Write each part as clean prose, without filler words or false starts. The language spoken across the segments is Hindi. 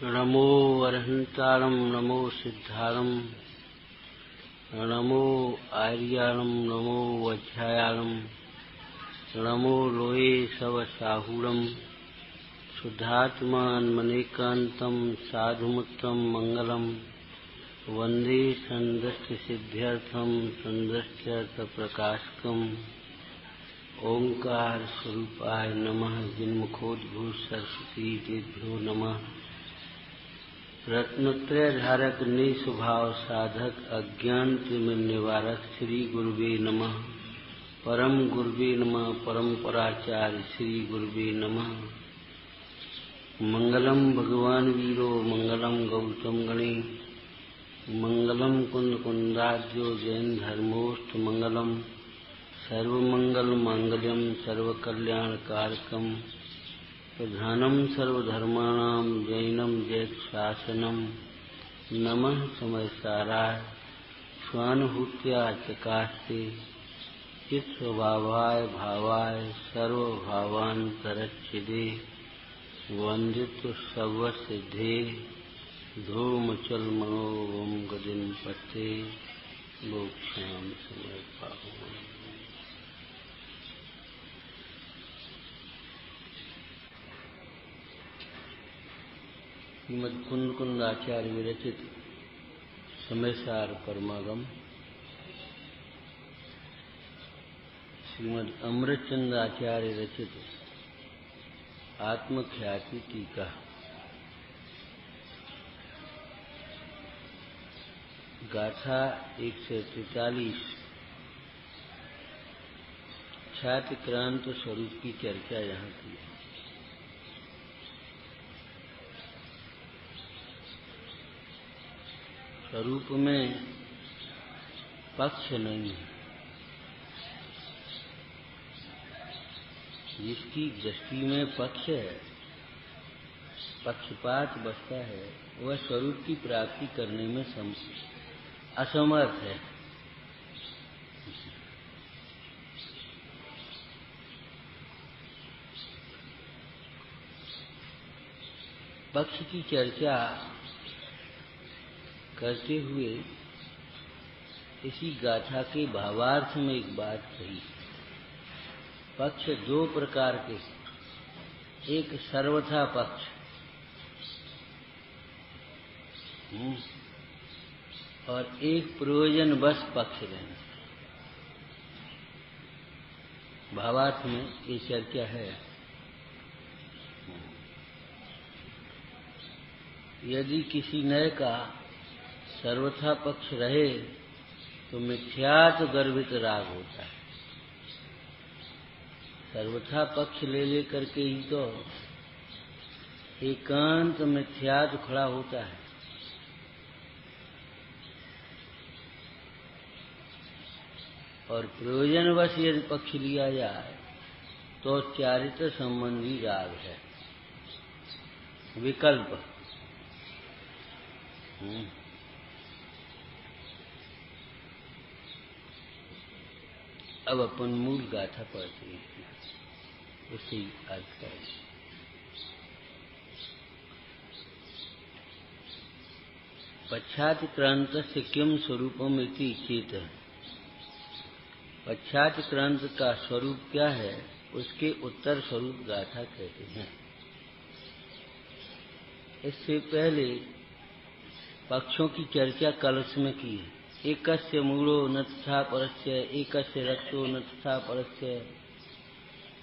नमो अरहंतारं नमो सिद्धारं नमो आर्याणं नमो वज्रायाणं नमो लोये सवसाहूरं शुद्धात्मान्मनेकान्तं साधुमुत्तम मंगलम वंदे संदस्य सिद्ध्यर्थं संदस्यर्थ प्रकाशकम् ओंकार स्वरूपाय नमः जिन्मुखोद्भूत सरस्वती देभ्यो नमः रत्नत्रय धारक निस्वभाव साधक अज्ञान तिमिर निवारक श्री गुरुवे नमः परम गुरुवे नमः परम्पराचार्य श्री गुरुवे नमः मंगलम भगवान वीरो मंगलम गौतम गणे मंगलम कुंद कुंदाद्यो जैन धर्मोष्ठ मंगलम सर्वमंगल मांगल्यम सर्वकल्याणकारकम प्रधानम सर्वधर्माणां जैनम जयशासनम नमः समयसाराय स्वानुभूत्या चकास्ते चित्स्वभावाय भावाय सर्वभावान्तरच्छिदे वंदित्व सर्वसिद्धे धूमचल मनोवम गदिन पत्ते मोक्षाम समय पाहु। श्रीमद कुंद कुंद आचार्य विरचित समयसार परमागम श्रीमद अमृतचंद आचार्य रचित आत्मख्याति टीका। गाथा 143 ख्यातिक्रांत स्वरूप की चर्चा यहाँ की। स्वरूप में पक्ष नहीं है। जिसकी दृष्टि में पक्ष है, पक्षपात बसता है, वह स्वरूप की प्राप्ति करने में असमर्थ है। पक्ष की चर्चा करते हुए इसी गाथा के भावार्थ में एक बात कही। पक्ष दो प्रकार के, एक सर्वथा पक्ष और एक प्रयोजनवश पक्ष रहना। भावार्थ में ये चर्चा है। यदि किसी नए का सर्वथा पक्ष रहे तो मिथ्यात्व गर्भित राग होता है। सर्वथा पक्ष ले लेकर के ही तो एकांत मिथ्यात्व खड़ा होता है। और प्रयोजनवश यदि पक्ष लिया जाए तो चारित्र संबंधी राग है, विकल्प। अब अपन मूल गाथा पढ़ते हैं, उसी अर्थ करें। पश्चात्क्रांतस्य किम स्वरूपम इति चेत। पश्चात्क्रांत का स्वरूप क्या है, उसके उत्तर स्वरूप गाथा कहते हैं। इससे पहले पक्षों की चर्चा कल में की है। एकस्य मूलो न तथा परस्य, एकस्य रक्षो न तथा परस्य,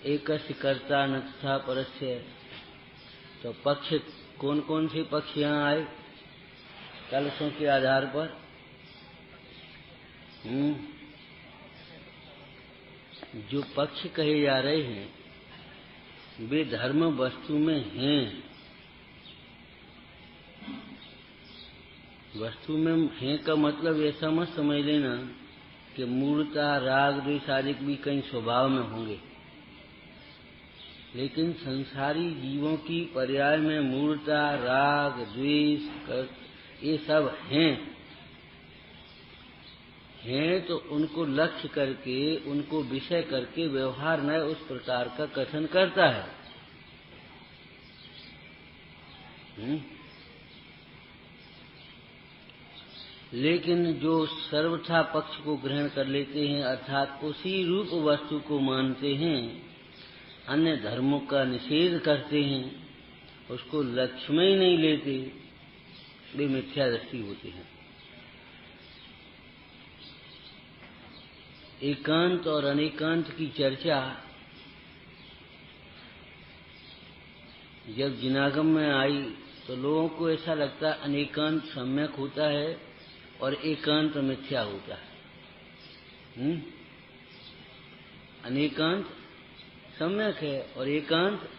एकस्य कर्ता न तथा परस्य। तो पक्ष कौन कौन से पक्ष यहाँ आए कलशों के आधार पर? जो पक्ष कहे जा रहे हैं वे धर्म वस्तु में हैं। वस्तु में हैं का मतलब ऐसा मत समझ लेना कि मूर्ता राग द्वेष आदि भी कहीं स्वभाव में होंगे। लेकिन संसारी जीवों की पर्याय में मूर्ता राग द्वेष ये सब हैं तो उनको लक्ष्य करके, उनको विषय करके व्यवहार न उस प्रकार का कथन करता है। लेकिन जो सर्वथा पक्ष को ग्रहण कर लेते हैं, अर्थात उसी रूप वस्तु को मानते हैं, अन्य धर्मों का निषेध करते हैं, उसको लक्ष्य में ही नहीं लेते, वे मिथ्या दृष्टि होते हैं। एकांत और अनेकांत की चर्चा जब जिनागम में आई तो लोगों को ऐसा लगता है अनेकांत सम्यक होता है और एकांत मिथ्या होता है। अनेकांत सम्यक है और एकांत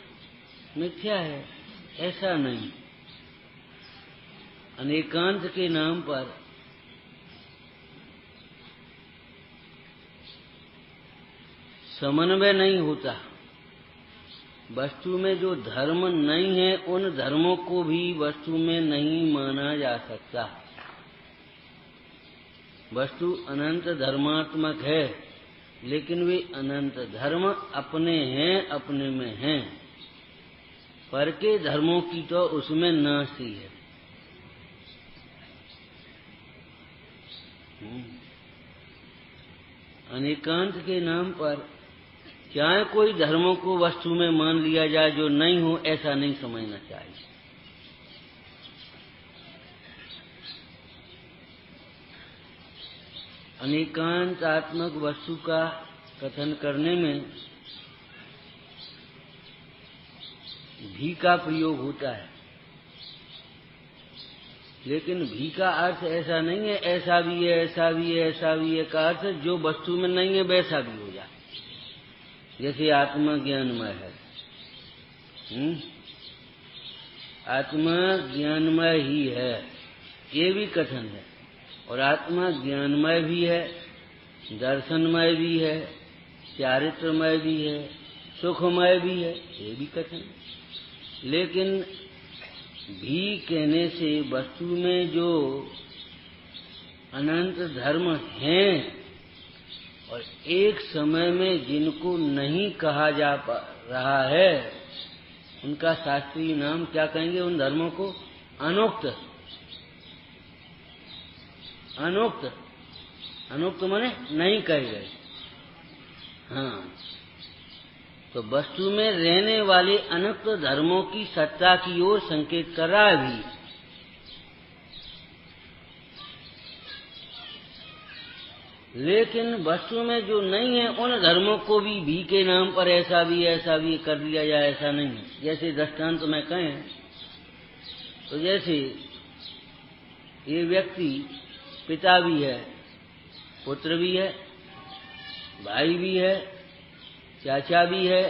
मिथ्या है, ऐसा नहीं। अनेकांत के नाम पर समन्वय नहीं होता। वस्तु में जो धर्म नहीं है, उन धर्मों को भी वस्तु में नहीं माना जा सकता। वस्तु अनंत धर्मात्मक है, लेकिन वे अनंत धर्म अपने हैं, अपने में हैं। पर के धर्मों की तो उसमें नासी है। अनेकांत के नाम पर चाहे कोई धर्मों को वस्तु में मान लिया जाए जो नहीं हो, ऐसा नहीं समझना चाहिए। अनेकांतात्मक वस्तु का कथन करने में भी का प्रयोग होता है, लेकिन भी का अर्थ ऐसा नहीं है ऐसा भी है, ऐसा भी है, ऐसा भी है का अर्थ जो वस्तु में नहीं है वैसा भी हो जाए। जैसे आत्मा ज्ञानमय है, आत्मा ज्ञानमय ही है, ये भी कथन है। और आत्मा ज्ञानमय भी है, दर्शनमय भी है, चारित्रमय भी है, सुखमय भी है, ये भी कथन है। लेकिन भी कहने से वस्तु में जो अनंत धर्म हैं और एक समय में जिनको नहीं कहा जा रहा है, उनका शास्त्रीय नाम क्या कहेंगे? उन धर्मों को अनुक्त। अनुक्त, अनुक्त माने नहीं कहे गए। हाँ, तो वस्तु में रहने वाले अनुक्त धर्मों की सत्ता की ओर संकेत कर रहा है भी। लेकिन वस्तु में जो नहीं है उन धर्मों को भी के नाम पर ऐसा भी कर दिया जाए, ऐसा नहीं है। जैसे दृष्टांत में कहें तो जैसे ये व्यक्ति पिता भी है, पुत्र भी है, भाई भी है, चाचा भी है,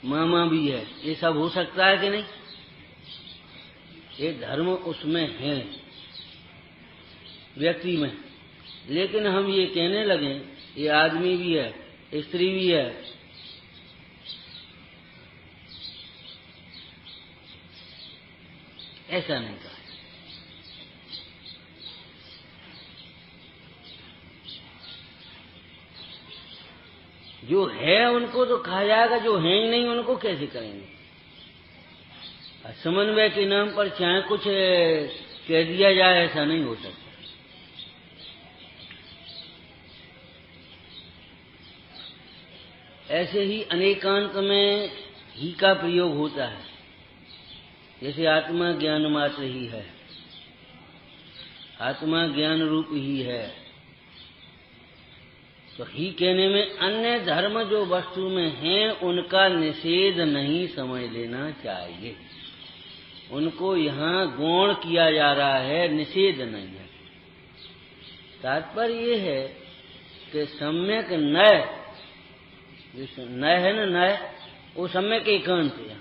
मामा भी है, ये सब हो सकता है कि नहीं? ये धर्म उसमें है व्यक्ति में। लेकिन हम ये कहने लगे ये आदमी भी है, स्त्री भी है, ऐसा नहीं कहा। जो है उनको तो कहा जाएगा, जो है ही नहीं उनको कैसे करेंगे? समन्वय के नाम पर चाहे कुछ कह दिया जाए, ऐसा नहीं हो सकता। ऐसे ही अनेकांत में ही का प्रयोग होता है। जैसे आत्मा ज्ञान मात्र ही है, आत्मा ज्ञान रूप ही है, तो ही कहने में अन्य धर्म जो वस्तु में हैं उनका निषेध नहीं समझ लेना चाहिए। उनको यहाँ गौण किया जा रहा है, निषेध नहीं है। तात्पर्य ये है कि सम्यक नय, नय है ना, नय वो सम्यक एकांत है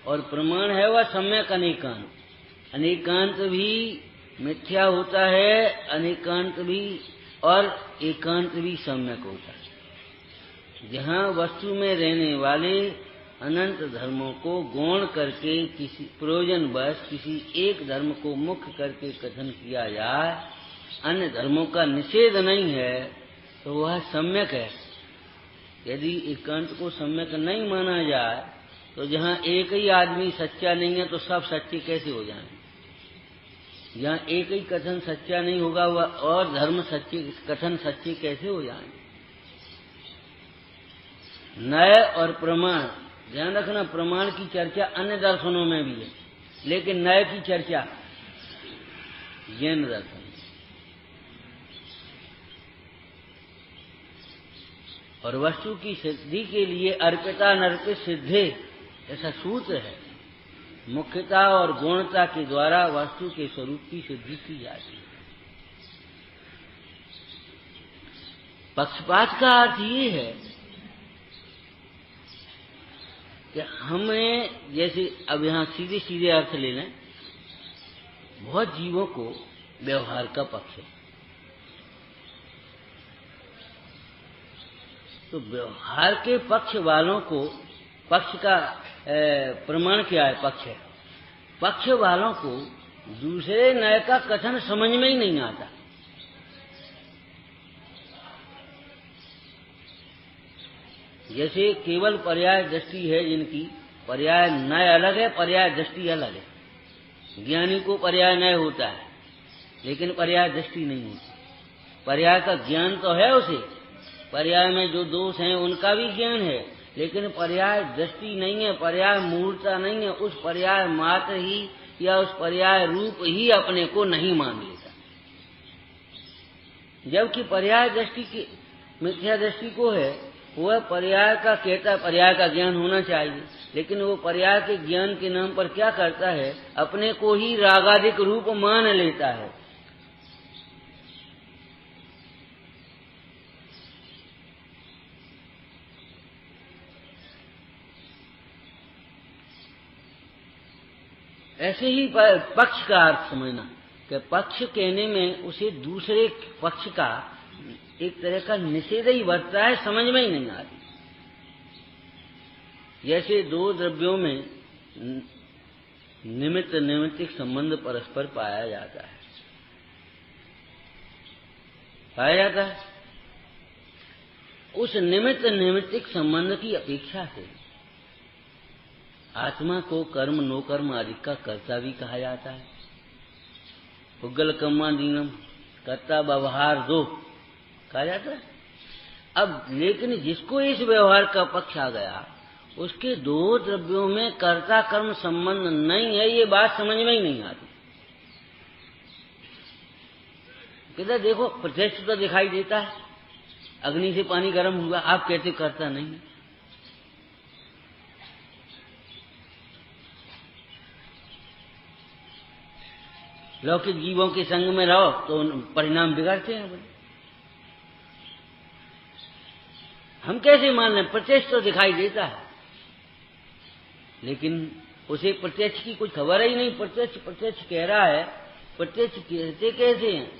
और प्रमाण है वह सम्यक अनेकांत। अनेकांत भी मिथ्या होता है, अनेकांत भी और एकांत भी सम्यक होता है। जहाँ वस्तु में रहने वाले अनंत धर्मों को गौण करके किसी प्रयोजनवश किसी एक धर्म को मुख्य करके कथन किया जाए, अन्य धर्मों का निषेध नहीं है, तो वह सम्यक है। यदि एकांत को सम्यक नहीं माना जाए तो जहाँ एक ही आदमी सच्चा नहीं है तो सब सच्चे कैसे हो जाएंगे? यहाँ एक ही कथन सच्चा नहीं होगा वह और धर्म सच्चे कथन सच्चे कैसे हो जाएंगे। न्याय और प्रमाण, ध्यान रखना, प्रमाण की चर्चा अन्य दर्शनों में भी है, लेकिन न्याय की चर्चा जैन दर्शन। और वस्तु की सिद्धि के लिए अर्पिता नर्पित सिद्धे, ऐसा सूत्र है। मुख्यता और गुणता के द्वारा वस्तु के स्वरूप की सिद्धि की जाती है। पक्षपात का अर्थ ये है कि हमें, जैसे अब यहां सीधे सीधे अर्थ ले लें, बहुत जीवों को व्यवहार का पक्ष है, तो व्यवहार के पक्ष वालों को, पक्ष का प्रमाण क्या है, पक्ष है, पक्ष वालों को दूसरे न्याय का कथन समझ में ही नहीं आता। जैसे केवल पर्याय दृष्टि है जिनकी, पर्याय न्याय अलग है, पर्याय दृष्टि अलग है। ज्ञानी को पर्याय न्याय होता है, लेकिन पर्याय दृष्टि नहीं होती। पर्याय का ज्ञान तो है उसे, पर्याय में जो दोष हैं उनका भी ज्ञान है, लेकिन पर्याय दृष्टि नहीं है, पर्याय मूर्ता नहीं है। उस पर्याय मात्र ही या उस पर्याय रूप ही अपने को नहीं मान लेता। जबकि पर्याय दृष्टि की, मिथ्या दृष्टि को है, वह पर्याय का कहता, पर्याय का ज्ञान होना चाहिए, लेकिन वो पर्याय के ज्ञान के नाम पर क्या करता है, अपने को ही रागादिक रूप मान लेता है। ऐसे ही पक्ष का अर्थ समझना कि पक्ष कहने में उसे दूसरे पक्ष का एक तरह का निषेध ही बरतता है, समझ में ही नहीं आती। जैसे दो द्रव्यों में निमित्त नैमित्तिक संबंध परस्पर पाया जाता है, उस निमित्त नैमित्तिक संबंध की अपेक्षा से आत्मा को कर्म नो कर्म आदि का कर्ता भी कहा जाता है। पुग्गल कर्मादीनम, कर्ता व्यवहार दो कहा जाता है। अब लेकिन जिसको इस व्यवहार का पक्ष आ गया, उसके दो द्रव्यों में कर्ता कर्म संबंध नहीं है, ये बात समझ में ही नहीं आती। कहते देखो प्रत्यक्ष तो दिखाई देता है, अग्नि से पानी गर्म हुआ, आप कहते कर्ता नहीं है। लौकिक जीवों के संग में रहो तो परिणाम बिगड़ते हैं। हम कैसे मान लें, प्रत्यक्ष तो दिखाई देता है, लेकिन उसे प्रत्यक्ष की कुछ खबर ही नहीं। प्रत्यक्ष प्रत्यक्ष कह रहा है, प्रत्यक्ष कहते कैसे हैं?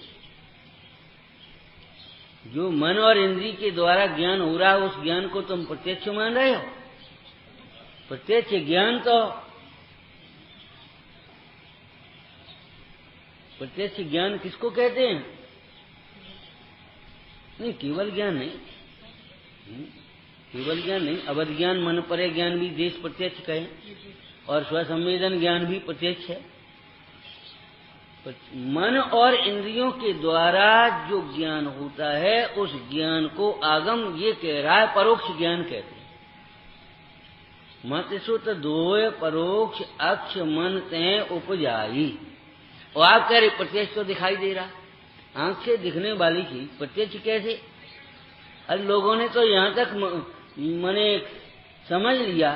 जो मन और इंद्रिय के द्वारा ज्ञान हो रहा है, उस ज्ञान को तुम प्रत्यक्ष मान रहे हो। प्रत्यक्ष ज्ञान तो, प्रत्यक्ष ज्ञान किसको कहते हैं? नहीं, केवल ज्ञान नहीं, केवल ज्ञान नहीं, अवध ज्ञान, मन परे ज्ञान भी देश प्रत्यक्ष कहें, और स्वसंवेदन ज्ञान भी प्रत्यक्ष है। मन और इंद्रियों के द्वारा जो ज्ञान होता है, उस ज्ञान को आगम ये कह रहा है परोक्ष ज्ञान कहते हैं। मत सुत दोय परोक्ष अक्ष मन तय उपजाई। और आप कह रहे प्रत्यक्ष तो दिखाई दे रहा, आंख से दिखने वाली चीज प्रत्यक्ष कैसे? अरे लोगों ने तो यहाँ तक मने समझ लिया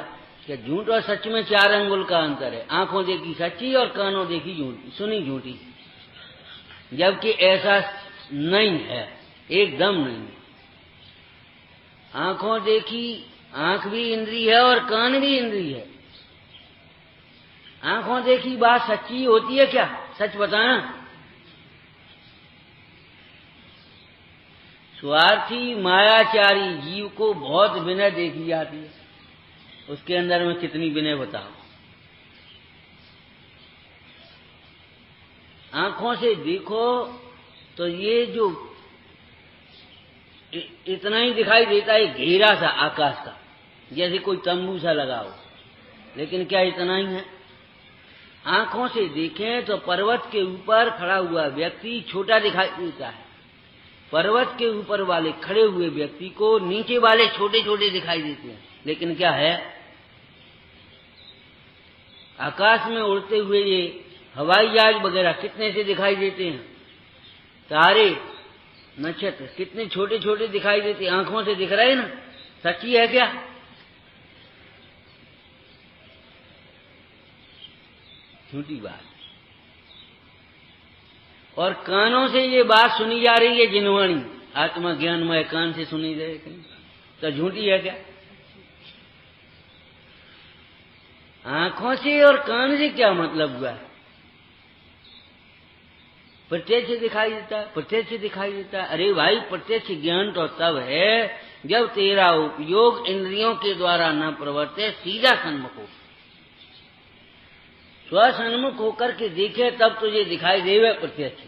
कि झूठ और सच में 4 अंगुल का अंतर है। आंखों देखी सच्ची और कानों देखी झूठी, सुनी झूठी, जबकि ऐसा नहीं है, एकदम नहीं। आंखों देखी, आंख भी इंद्रिय है और कान भी इंद्रिय है। आंखों देखी बात सच्ची होती है क्या? सच बताना। स्वार्थी मायाचारी जीव को बहुत विनय देखी जाती है, उसके अंदर में कितनी विनय बताओ। आंखों से देखो तो ये जो इतना ही दिखाई देता है, घेरा सा आकाश का, जैसे कोई तंबू सा लगा हो, लेकिन क्या इतना ही है? आंखों से देखें तो पर्वत के ऊपर खड़ा हुआ व्यक्ति छोटा दिखाई देता है, पर्वत के ऊपर वाले खड़े हुए व्यक्ति को नीचे वाले छोटे छोटे दिखाई देते हैं। लेकिन क्या है, आकाश में उड़ते हुए ये हवाई जहाज वगैरह कितने से दिखाई देते हैं, तारे नक्षत्र कितने छोटे छोटे दिखाई देते हैं, आंखों से दिख रहे हैं ना। सच्ची है क्या? झूठी बात। और कानों से ये बात सुनी जा रही है, जिनवाणी आत्मा ज्ञानमय कान से सुनी जाए, तो झूठी है क्या? आंखों से और कान से क्या मतलब हुआ? प्रत्यक्ष दिखाई देता है, प्रत्यक्ष दिखाई देता है। अरे भाई, प्रत्यक्ष ज्ञान तो तब है जब तेरा उपयोग इंद्रियों के द्वारा न प्रवर्ते, सीधा सन्मुख हो, स्वसन्मुख होकर के देखे तब तुझे दिखाई देवे प्रत्यक्ष।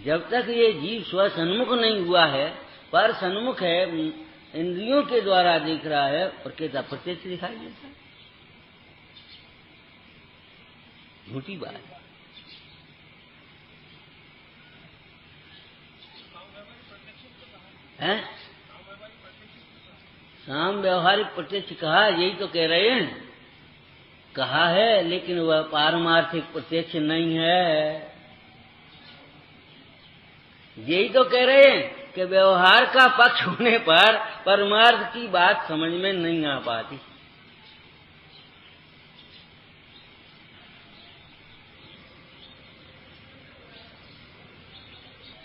जब तक ये जीव स्वसन्मुख नहीं हुआ है, पर सन्मुख है, इंद्रियों के द्वारा देख रहा है, और कहता प्रत्यक्ष दिखाई देता है। झूठी बात है। साम व्यवहारिक प्रत्यक्ष कहा, यही तो कह रहे हैं, कहा है, लेकिन वह पारमार्थिक प्रत्यक्ष नहीं है। यही तो कह रहे हैं कि व्यवहार का पक्ष होने पर परमार्थ की बात समझ में नहीं आ पाती।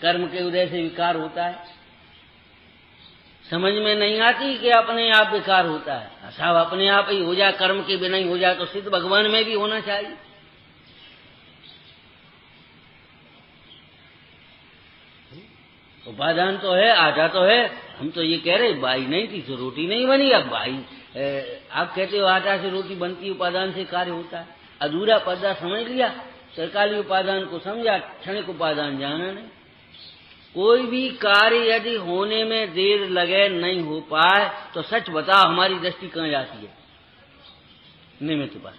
कर्म के उदय से विकार होता है, समझ में नहीं आती कि अपने आप विकार होता है। सब अपने आप ही हो जाए, कर्म के बिना ही हो जाए, तो सिद्ध भगवान में भी होना चाहिए। उपादान तो है, आटा तो है। हम तो ये कह रहे बाई नहीं थी तो रोटी नहीं बनी। अब बाई आप कहते हो आटा से रोटी बनती, उपादान से कार्य होता है। अधूरा पर्दा समझ लिया, सरकारी उपादान को समझा, क्षणिक उपादान जाना नहीं। कोई भी कार्य यदि होने में देर लगे, नहीं हो पाए, तो सच बताओ हमारी दृष्टि कहाँ जाती है? निमित्त पर।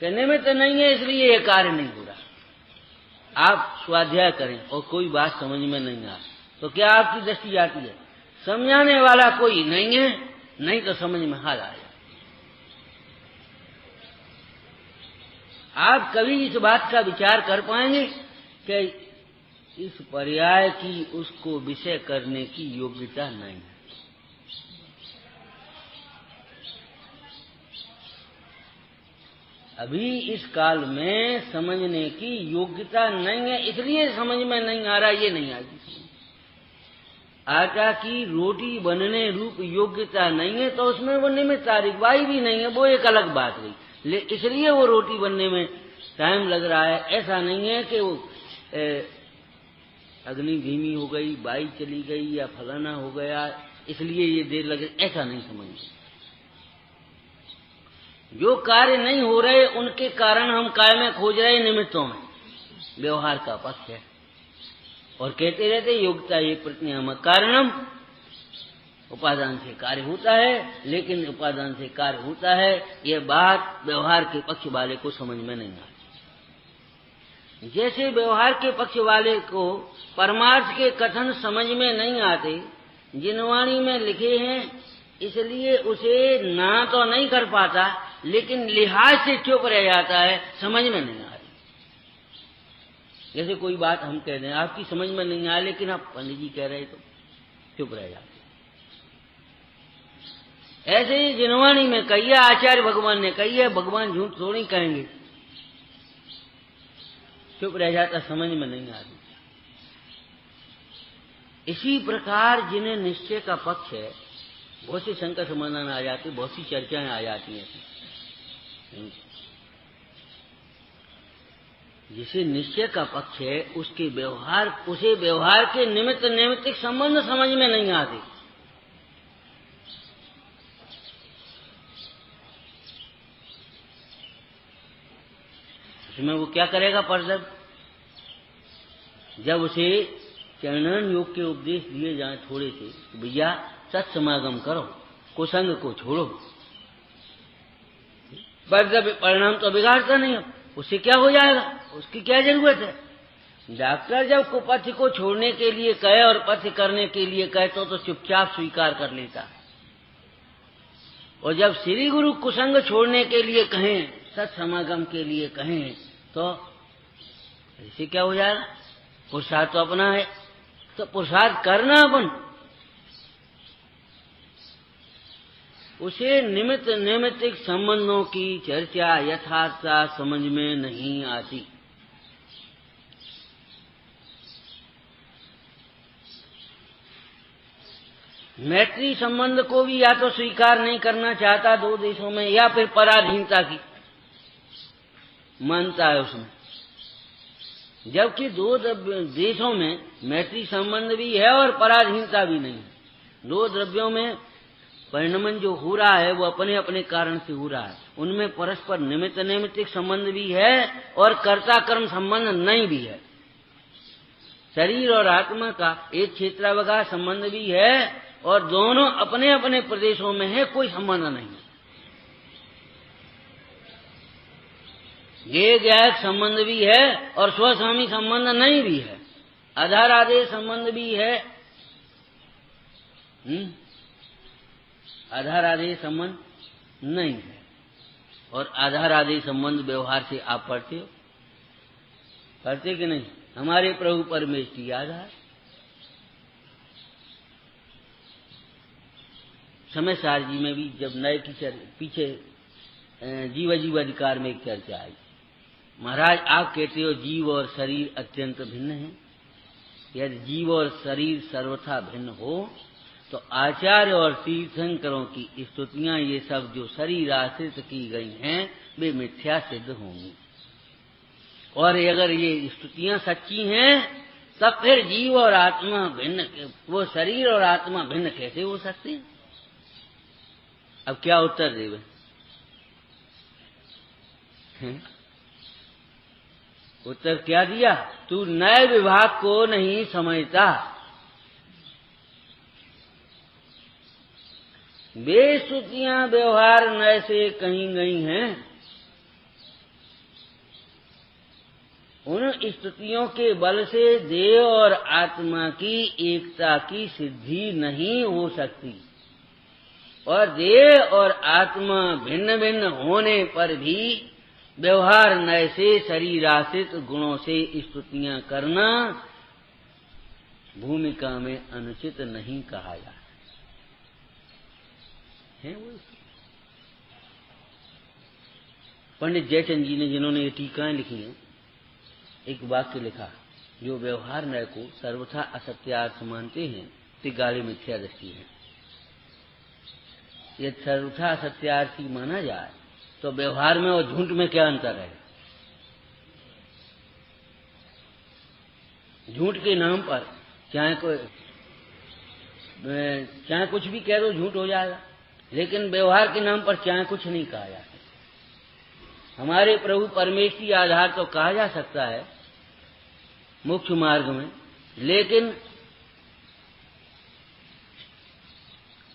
निमित्त नहीं है, इसलिए ये कार्य नहीं हो रहा। आप स्वाध्याय करें और कोई बात समझ में नहीं आ, तो क्या आपकी दृष्टि जाती है? समझाने वाला कोई नहीं है, नहीं तो समझ में हाल आएगा। आप कभी इस बात का विचार कर पाएंगे कि इस पर्याय की उसको विषय करने की योग्यता नहीं है। अभी इस काल में समझने की योग्यता नहीं है, इसलिए समझ में नहीं आ रहा। ये नहीं आएगी। आटा की रोटी बनने रूप योग्यता नहीं है, तो उसमें वो निमित्त तारीखवाही भी नहीं है, वो एक अलग बात हुई। इसलिए वो रोटी बनने में टाइम लग रहा है। ऐसा नहीं है कि वो अग्नि धीमी हो गई, बाई चली गई या फलाना हो गया, इसलिए ये देर लगे, ऐसा नहीं समझिए। जो कार्य नहीं हो रहे उनके कारण हम काय में खोज रहे, निमित्तों में। व्यवहार का पक्ष है और कहते रहते योग्यता ये प्रतिनियम कारणम, उपादान से कार्य होता है, लेकिन उपादान से कार्य होता है, यह बात व्यवहार के पक्ष वाले को समझ में नहीं आती। जैसे व्यवहार के पक्ष वाले को परमार्थ के कथन समझ में नहीं आते, जिनवाणी में लिखे हैं, इसलिए उसे ना तो नहीं कर पाता, लेकिन लिहाज से चुप रह जाता है, समझ में नहीं आ रही। जैसे कोई बात हम कह दें, आपकी समझ में नहीं आया, लेकिन आप पंडित जी कह रहे तो चुप रह जाते। ऐसे ही जिनवाणी में कही है, आचार्य भगवान ने कही है, भगवान झूठ थोड़ी कहेंगे, चुप रह जाता, समझ में नहीं आ रही। इसी प्रकार जिन्हें निश्चय का पक्ष है, बहुत सी शंका समाधान आ जाती, बहुत सी चर्चाएं आ जाती हैं। जिसे निश्चय का पक्ष है, उसके व्यवहार, उसे व्यवहार के निमित्त नैमित्तिक संबंध समझ में नहीं आते। इसमें वो क्या करेगा पर्षद? जब उसे चरणन योग के उपदेश दिए जाए थोड़े से, तो भैया सत्समागम करो, कुसंग को छोड़ो, पर जब परिणाम तो बिगाड़ता नहीं है, उससे क्या हो जाएगा, उसकी क्या जरूरत है। डॉक्टर जब कुपथ्य को छोड़ने के लिए कहे और पथ्य करने के लिए कहे तो चुपचाप स्वीकार कर लेता है। और जब श्री गुरु कुसंग छोड़ने के लिए कहें, सत्समागम के लिए कहें, तो इससे क्या हो जाएगा। पुरुषार्थ तो अपना है, तो पुरुषार्थ करना अपन। उसे निमित्त नैमित्तिक संबंधों की चर्चा यथार्थता समझ में नहीं आती। मैत्री संबंध को भी या तो स्वीकार नहीं करना चाहता दो देशों में, या फिर पराधीनता की मानता है उसमें। जबकि दो देशों में मैत्री संबंध भी है और पराधीनता भी नहीं है। दो द्रव्यों में परिणमन जो हो रहा है वो अपने अपने कारण से हो रहा है। उनमें परस्पर निमित्त नैमित्तिक संबंध भी है और कर्ता कर्म संबंध नहीं भी है। शरीर और आत्मा का एक क्षेत्रावकाश संबंध भी है और दोनों अपने अपने प्रदेशों में है, कोई संबंध नहीं। ये गैर संबंध भी है और स्वस्वामी संबंध नहीं भी है। आधार आदेश संबंध भी है, आधार आदेश संबंध नहीं है। और आधार आदेश संबंध व्यवहार से आप पढ़ते हो, पढ़ते कि नहीं। हमारे प्रभु परमेश्वरी आधार, समय सार जी में भी जब नए की पीछे जीव जीव अधिकार में एक चर्चा आई। महाराज आप कहते हो जीव और शरीर अत्यंत भिन्न है। यदि जीव और शरीर सर्वथा भिन्न हो तो आचार्य और तीर्थंकरों की स्तुतियां ये सब जो शरीर आश्रित की गई हैं वे मिथ्या सिद्ध होंगी। और अगर ये स्तुतियां सच्ची हैं तब फिर जीव और आत्मा भिन्न, वो शरीर और आत्मा भिन्न कैसे हो सकते हैं। अब क्या उत्तर देवे। उत्तर क्या दिया, तू नए विभाग को नहीं समझता। वे स्तुतियां व्यवहार नए से कहीं गई हैं। उन स्तुतियों के बल से देह और आत्मा की एकता की सिद्धि नहीं हो सकती। और देह और आत्मा भिन्न भिन्न होने पर भी व्यवहार नए से शरीराश्रित गुणों से स्तुतियां करना भूमिका में अनुचित नहीं कहा जाता है। वो पंडित जयचंद जी ने, जिन्होंने ये टीकाएं लिखी हैं, एक वाक्य लिखा, जो व्यवहार नय को सर्वथा असत्यार्थ मानते हैं ते गाली मिथ्या दृष्टि है। यदि सर्वथा असत्यार्थी माना जाए तो व्यवहार में और झूठ में क्या अंतर है। झूठ के नाम पर चाहे कुछ भी कह दो झूठ हो जाएगा, लेकिन व्यवहार के नाम पर चाहे कुछ नहीं कहा जा सकता। हमारे प्रभु परमेश्वरी आधार तो कहा जा सकता है मुख्य मार्ग में, लेकिन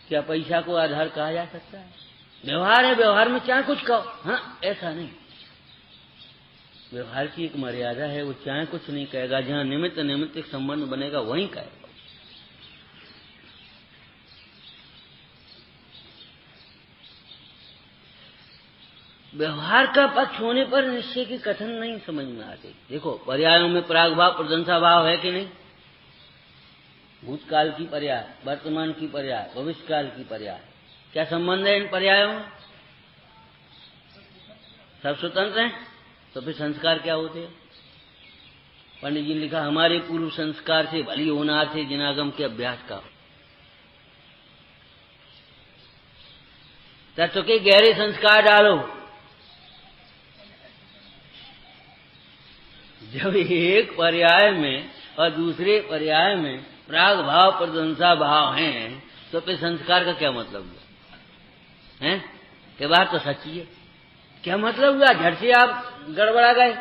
क्या पैसा को आधार कहा जा सकता है। व्यवहार है, व्यवहार में चाहे कुछ कहो, हाँ ऐसा नहीं। व्यवहार की एक मर्यादा है, वो चाहे कुछ नहीं कहेगा, जहां निमित्त नैमित्तिक संबंध बनेगा वहीं कहेगा। व्यवहार का पक्ष होने पर निश्चय के कथन नहीं समझ में आते। देखो पर्यायों में प्राग भाव प्रशंसा भाव है कि नहीं। भूतकाल की पर्याय, वर्तमान की पर्याय, भविष्यकाल की पर्याय, क्या संबंध है इन पर्यायों में। सब स्वतंत्र हैं, तो फिर संस्कार क्या होते हैं। पंडित जी ने लिखा, हमारे पूर्व संस्कार से भली होनार से जिनागम के अभ्यास का। तत्व के गहरे संस्कार डालो। जब एक पर्याय में और दूसरे पर्याय में प्राग भाव प्रशंसा भाव हैं, तो फिर संस्कार का क्या मतलब हुआ है। कि बात तो सच्ची है, क्या मतलब हुआ। झट से आप गड़बड़ा गए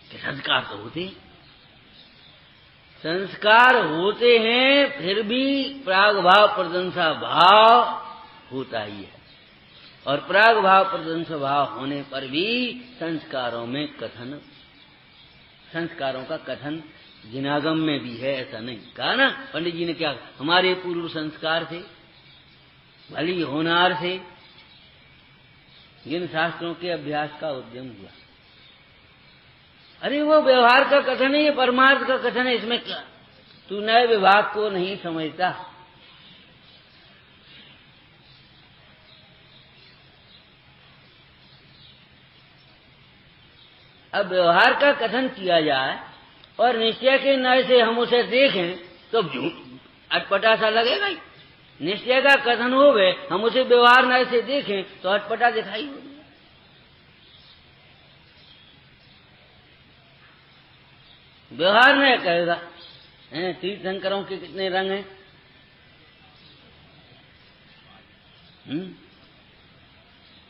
कि संस्कार तो होते हैं। संस्कार होते हैं, फिर भी प्राग भाव प्रशंसा भाव होता ही है। और प्राग भाव प्रदंश भाव होने पर भी संस्कारों में कथन, संस्कारों का कथन जिनागम में भी है, ऐसा नहीं कहा ना। पंडित जी ने क्या, हमारे पूर्व संस्कार थे, भली होनार से जिन शास्त्रों के अभ्यास का उद्यम हुआ। अरे वो व्यवहार का कथन है, ये परमार्थ का कथन है, इसमें क्या, तू नए विभाग को नहीं समझता। अब व्यवहार का कथन किया जाए और निश्चय के नए से हम उसे देखें तो अटपटा सा लगेगा ही। निश्चय का कथन हो गए, हम उसे व्यवहार नए से देखें तो अटपटा दिखाई होगी। व्यवहार नया कहेगा, तीर्थंकरों के कितने रंग हैं,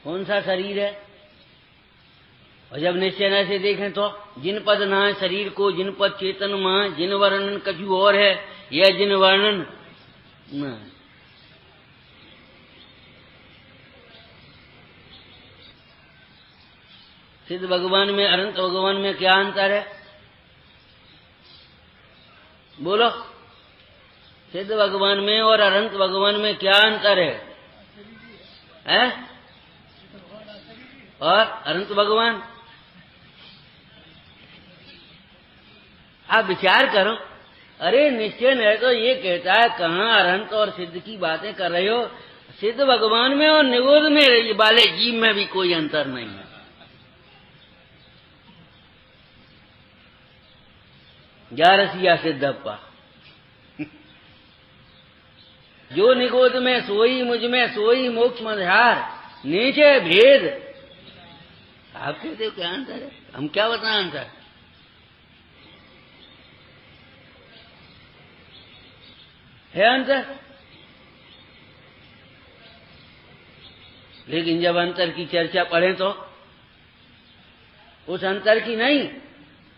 कौन सा शरीर है। और जब निश्चय न से देखें तो जिन पद ना शरीर को, जिन पद चेतन मां, जिन वर्णन कछु और है, यह जिन वर्णन न। सिद्ध भगवान में अनंत भगवान में क्या अंतर है, बोलो। सिद्ध भगवान में और अनंत भगवान में क्या अंतर है? और अनंत भगवान, आप विचार करो। अरे निश्चय है तो ये कहता है, कहाँ अनंत और सिद्ध की बातें कर रहे हो। सिद्ध भगवान में और निगोद में वाले जीव में भी कोई अंतर नहीं है। ग्यारसिया सिद्धप्पा, जो निगोद में सोई मुझ में सोई मोक्ष मझार, नीचे भेद। आप कहते हो क्या अंतर है, हम क्या बताएं अंतर। है अंतर, लेकिन जब अंतर की चर्चा पढ़े तो उस अंतर की नहीं,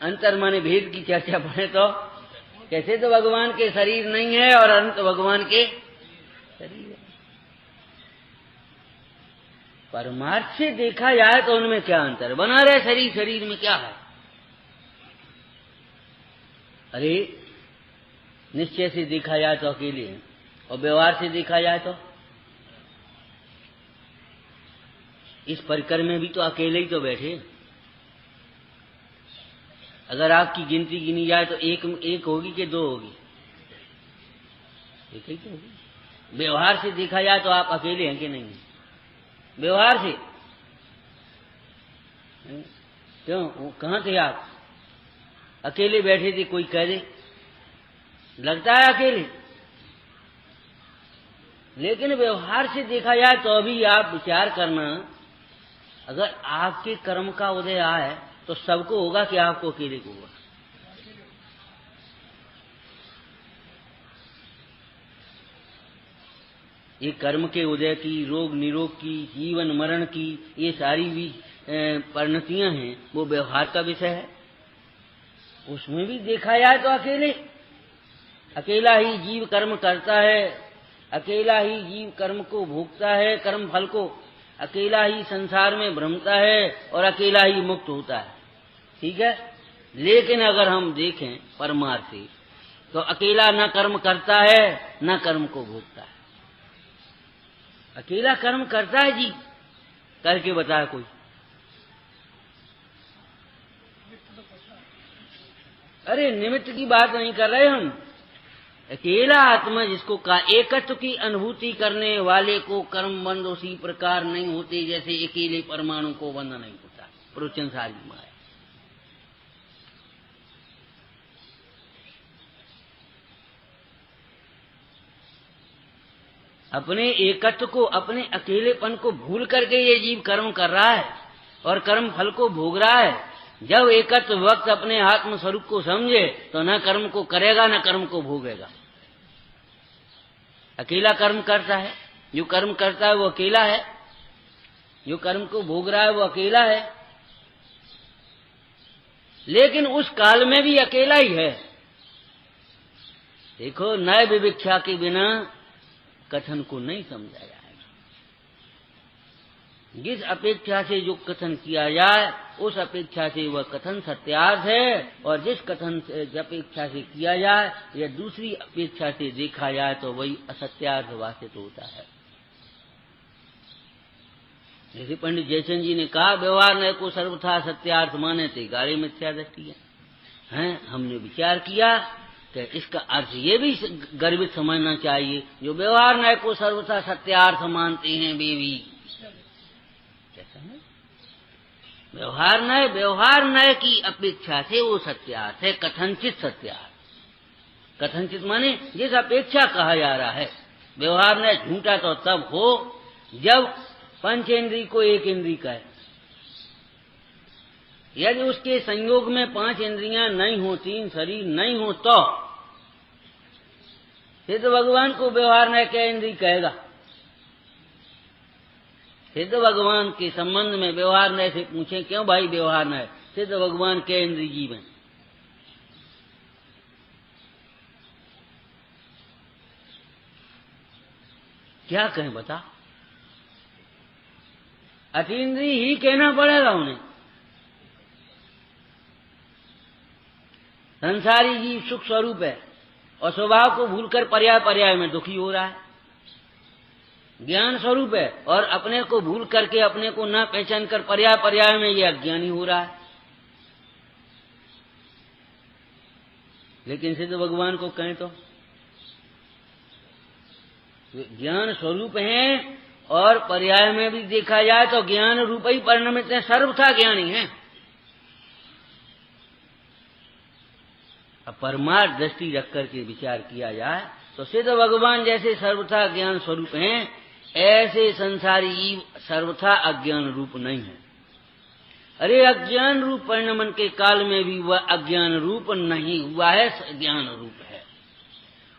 अंतर माने भेद की चर्चा पढ़े तो कैसे तो भगवान के शरीर नहीं है और अनंत भगवान के शरीर है। परमार्थ से देखा जाए तो उनमें क्या अंतर बना रहे, शरीर शरीर में क्या है। अरे निश्चय से देखा जाए तो अकेले हैं, और व्यवहार से देखा जाए तो इस परिकर में भी तो अकेले ही तो बैठे। अगर आपकी गिनती गिनी जाए तो एक होगी कि दो होगी, एक ही तो होगी। व्यवहार से देखा जाए तो आप अकेले हैं कि नहीं, व्यवहार से क्यों, कहाँ थे आप, अकेले बैठे थे, कोई कह दे लगता है अकेले। लेकिन व्यवहार से देखा जाए तो अभी आप विचार करना, अगर आपके कर्म का उदय आए तो सबको होगा कि आपको अकेले को होगा। ये कर्म के उदय की, रोग निरोग की, जीवन मरण की, ये सारी भी परिणतियां हैं, वो व्यवहार का विषय है। उसमें भी देखा जाए तो अकेला ही जीव कर्म करता है, अकेला ही जीव कर्म को भोगता है, कर्म फल को, अकेला ही संसार में भ्रमता है और अकेला ही मुक्त होता है, ठीक है। लेकिन अगर हम देखें परमार्थ से तो अकेला न कर्म करता है न कर्म को भोगता है। अकेला कर्म करता है जी, करके बताया कोई। अरे निमित्त की बात नहीं कर रहे हम, अकेला आत्मा जिसको का एकत्व की अनुभूति करने वाले को कर्म बंध उसी प्रकार नहीं होते जैसे अकेले परमाणु को बंध नहीं होता। प्रवचन सारी माया। अपने एकत्व को, अपने अकेलेपन को भूल करके ये जीव कर्म कर रहा है और कर्म फल को भोग रहा है। जब एकत्व वक्त अपने आत्म स्वरूप को समझे तो न कर्म को करेगा न कर्म को भोगेगा। अकेला कर्म करता है, जो कर्म करता है वो अकेला है, जो कर्म को भोग रहा है वो अकेला है। लेकिन उस काल में भी अकेला ही है। देखो, नए विविक्षा के बिना कथन को नहीं समझा जाएगा। जिस अपेक्षा से जो कथन किया जाए उस अपेक्षा से वह कथन सत्यार्थ है, और जिस कथन से अपेक्षा से किया जाए या दूसरी अपेक्षा से देखा जाए तो वही असत्यार्थ भाषित होता है। जैसे पंडित जयचंद जी ने कहा, व्यवहार नय को सर्वथा सत्यार्थ माने थे गाड़ी मिथ्या दृष्टि है। हमने विचार किया कि इसका अर्थ ये भी गर्वित समझना चाहिए, जो व्यवहार नय को सर्वथा सत्यार्थ मानते हैं वे भी कैसा है। व्यवहार नय की अपेक्षा से वो सत्यार्थ है, कथनचित सत्यार्थ। कथनचित माने जिस अपेक्षा कहा जा रहा है। व्यवहार नय झूठा तो तब हो जब पंचेंद्रिय को एक इंद्रिय कहे। यदि उसके संयोग में 5 इंद्रियां नहीं हो, 3 शरीर नहीं हो, तो सिद्ध भगवान को व्यवहार नय क्या इंद्रिय कहेगा। सिद्ध भगवान के संबंध में व्यवहार नय से पूछे, क्यों भाई व्यवहार नय, सिद्ध भगवान के इंद्रिय जीव हैं। क्या कहें बता। अतीन्द्रिय ही कहना पड़ेगा उन्हें। संसारी जीव सुख स्वरूप है और स्वभाव को भूलकर पर्याय पर्याय में दुखी हो रहा है। ज्ञान स्वरूप है और अपने को भूल करके, अपने को न पहचान कर पर्याय पर्याय में ये अज्ञानी हो रहा है। लेकिन सिद्ध भगवान को कहें तो ज्ञान स्वरूप हैं और पर्याय में भी देखा जाए तो ज्ञान रूप ही परिणमित है, सर्वथा ज्ञानी है। अब परमार्थ दृष्टि रख करके विचार किया जाए तो सिद्ध भगवान जैसे सर्वथा ज्ञान स्वरूप हैं, ऐसे संसारी जीव सर्वथा अज्ञान रूप नहीं है। अरे अज्ञान रूप परिणमन के काल में भी वह अज्ञान रूप नहीं हुआ है, ज्ञान रूप है।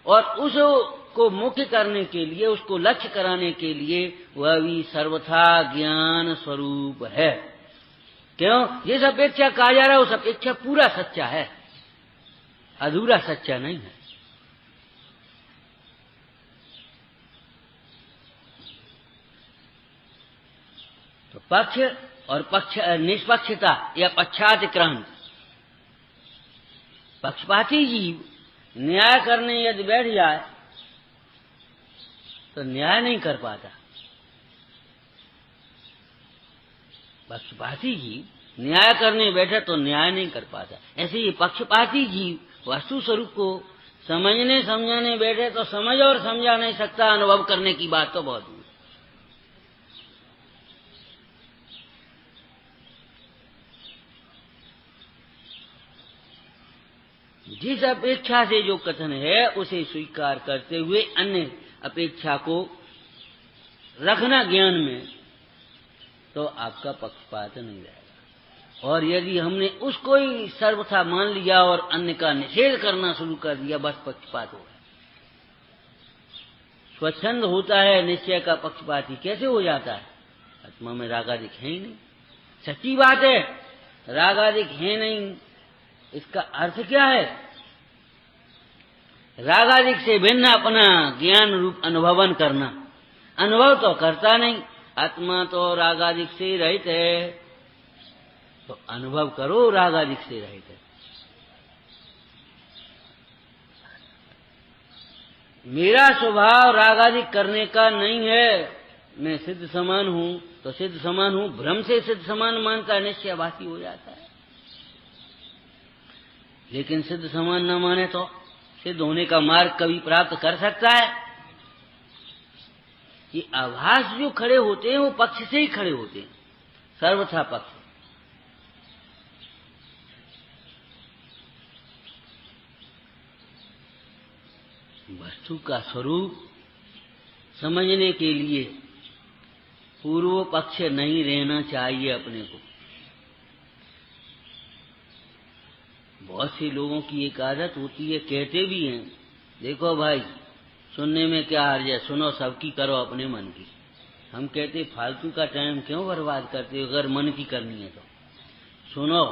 और उसको मुख्य करने के लिए, उसको लक्ष्य कराने के लिए वह भी सर्वथा ज्ञान स्वरूप है। क्यों? जिस अपेक्षा कहा जा रहा है उस अपेक्षा पूरा सच्चा है, अधूरा सच्चा नहीं है। तो पक्ष और पक्ष निष्पक्षता या पक्षातिक्रांत। पक्षपाती जीव न्याय करने यदि बैठ जाए तो न्याय नहीं कर पाता। पक्षपाती जीव न्याय करने बैठे तो न्याय नहीं कर पाता। ऐसे ही पक्षपाती जीव वस्तु स्वरूप को समझने समझाने बैठे तो समझ और समझा नहीं सकता, अनुभव करने की बात तो बहुत दूर। जिस अपेक्षा से जो कथन है उसे स्वीकार करते हुए अन्य अपेक्षा को रखना ज्ञान में, तो आपका पक्षपात नहीं रहेगा। और यदि हमने उसको ही सर्वथा मान लिया और अन्य का निषेध करना शुरू कर दिया, बस पक्षपात हो गया। स्वच्छंद होता है निश्चय का पक्षपाती कैसे हो जाता है? आत्मा में रागादिक है ही नहीं। सच्ची बात है, रागादिक है नहीं। इसका अर्थ क्या है? रागादिक से भिन्न अपना ज्ञान रूप अनुभवन करना। अनुभव तो करता नहीं, आत्मा तो रागादिक से रहित है, तो अनुभव करो रागादिक से रहित है। मेरा स्वभाव रागादिक करने का नहीं है, मैं सिद्ध समान हूं तो सिद्ध समान हूं, भ्रम से सिद्ध समान मानता निश्चयवासी हो जाता है। लेकिन सिद्ध समान न माने तो सिद्ध होने का मार्ग कभी प्राप्त कर सकता है? ये आभास जो खड़े होते हैं वो पक्ष से ही खड़े होते हैं, सर्वथा पक्ष। वस्तु का स्वरूप समझने के लिए पूर्व पक्ष नहीं रहना चाहिए अपने को। बहुत से लोगों की एक आदत होती है, कहते भी हैं, देखो भाई सुनने में क्या हर्ज है, सुनो सबकी करो अपने मन की। हम कहते फालतू का टाइम क्यों बर्बाद करते हो, अगर मन की करनी है तो सुनो,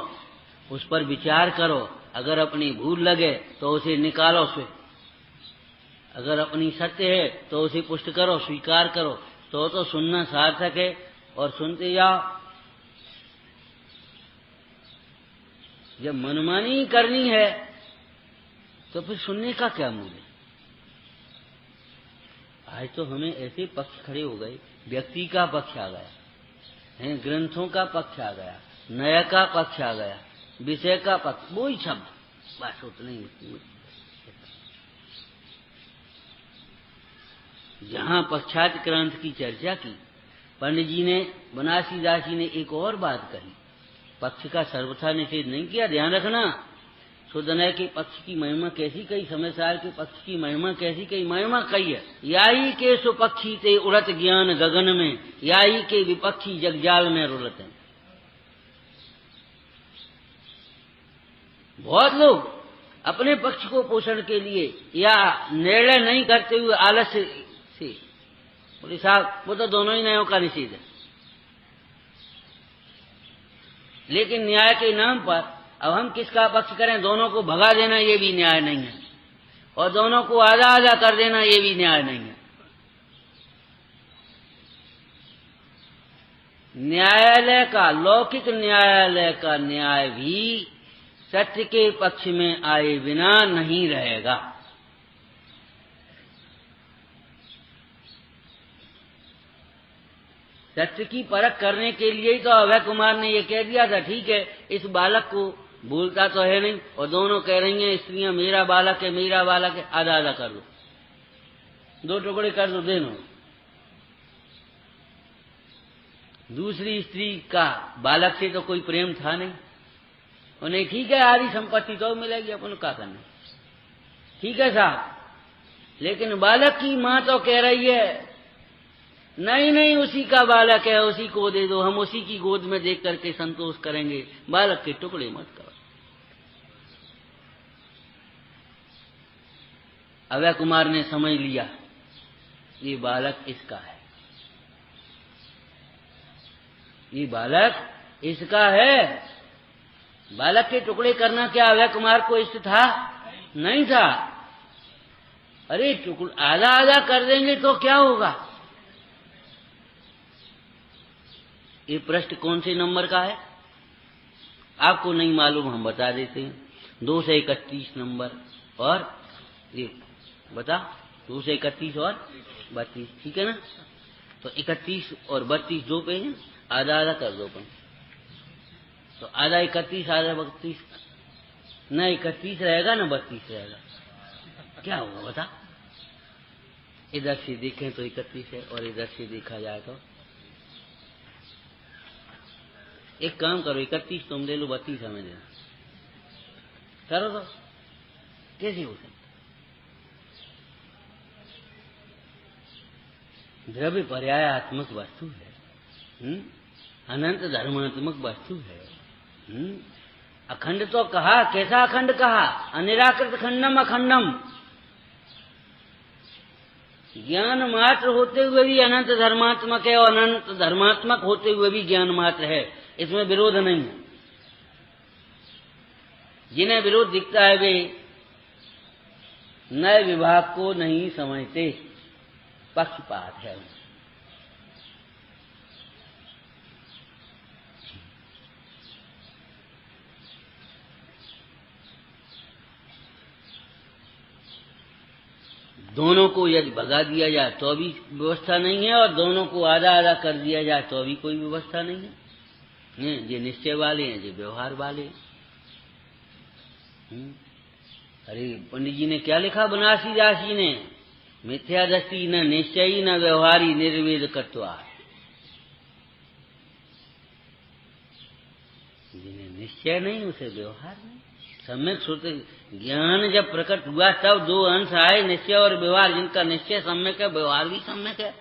उस पर विचार करो, अगर अपनी भूल लगे तो उसे निकालो से, अगर अपनी सत्य है तो उसे पुष्ट करो, स्वीकार करो, तो सुनना सार्थक है। और सुनते जाओ। जब मनमानी ही करनी है तो फिर सुनने का क्या मूल्य? आज तो हमें ऐसे पक्ष खड़े हो गए, व्यक्ति का पक्ष आ गया है, ग्रंथों का पक्ष आ गया, नया का पक्ष आ गया, विषय का पक्ष, वो ही शब्द बस उतने ही। जहां पक्षातिक्रांत की चर्चा की, पंडित जी ने, बनारसीदास जी ने एक और बात कही, पक्ष का सर्वथा निषेध नहीं किया। ध्यान रखना, शुद्धनय के पक्ष की महिमा कैसी कही, समयसार के पक्ष की महिमा कैसी कही, महिमा कही है। याई के सुपक्षी ते उड़त ज्ञान गगन में, याई के विपक्षी जगजाल में रुलत हैं। बहुत लोग अपने पक्ष को पोषण के लिए या निर्णय नहीं करते हुए आलस्य से बोले साहब वो तो दोनों ही न्यायों का निषेध है, लेकिन न्याय के नाम पर अब हम किसका पक्ष करें? दोनों को भगा देना ये भी न्याय नहीं है, और दोनों को आधा आधा कर देना ये भी न्याय नहीं है। न्यायालय का, लौकिक न्यायालय का न्याय भी सत्य के पक्ष में आए बिना नहीं रहेगा। सत्य की परख करने के लिए ही तो अभय कुमार ने ये कह दिया था, ठीक है इस बालक को भूलता तो है नहीं, और दोनों कह रही हैं स्त्रियां मेरा बालक है मेरा बालक है, आधा आधा कर दो, दो टुकड़े कर दो, दे दो। दूसरी स्त्री का बालक से तो कोई प्रेम था नहीं, उन्हें ठीक है आधी संपत्ति तो मिलेगी, अपन क्या करना, ठीक है साहब, लेकिन बालक की मां तो कह रही है नहीं नहीं उसी का बालक है, उसी को दे दो, हम उसी की गोद में देख करके संतोष करेंगे, बालक के टुकड़े मत करो। अभय कुमार ने समझ लिया ये बालक इसका है, ये बालक इसका है। बालक के टुकड़े करना क्या अभय कुमार को इष्ट था? नहीं था। अरे टुकड़ा आधा आधा कर देंगे तो क्या होगा? ये प्रश्न कौन से नंबर का है आपको नहीं मालूम, हम बता देते हैं, 231 नंबर, और ये बता 231 और 32, ठीक है ना? तो 31 और 32 दो पेज हैं, आधा आधा कर दो अपन, तो आधा 31 आधा 32, न 31 रहेगा न 32 रहेगा, क्या होगा बता? इधर से देखें तो 31 है और इधर से देखा जाए तो एक काम करो 31 तुम ले लो, 32 हमें देना, करो तो कैसे हो सकता? द्रव्य पर्यायात्मक वस्तु है, अनंत धर्मात्मक वस्तु है। अखंड तो कहा, कैसा अखंड कहा? अनिराकृत खंडम अखंडम, ज्ञान मात्र होते हुए भी अनंत धर्मात्मक है और अनंत धर्मात्मक होते हुए भी ज्ञान मात्र है, इसमें विरोध नहीं है। जिन्हें विरोध दिखता है वे नए विभाग को नहीं समझते, पक्षपात है। दोनों को यदि भगा दिया जाए तो भी व्यवस्था नहीं है, और दोनों को आधा आधा कर दिया जाए तो भी कोई व्यवस्था नहीं है। ये निश्चय वाले हैं, ये व्यवहार वाले हैं। अरे पंडित जी ने क्या लिखा बनारसीदास जी ने? मिथ्या दृष्टि न निश्चयी न व्यवहारी निर्वेद कत्वा। जिन्हें निश्चय नहीं उसे व्यवहार नहीं। सम्यक श्रुति ज्ञान जब प्रकट हुआ तब दो अंश आए, निश्चय और व्यवहार। जिनका निश्चय सम्यक है व्यवहार भी सम्यक है।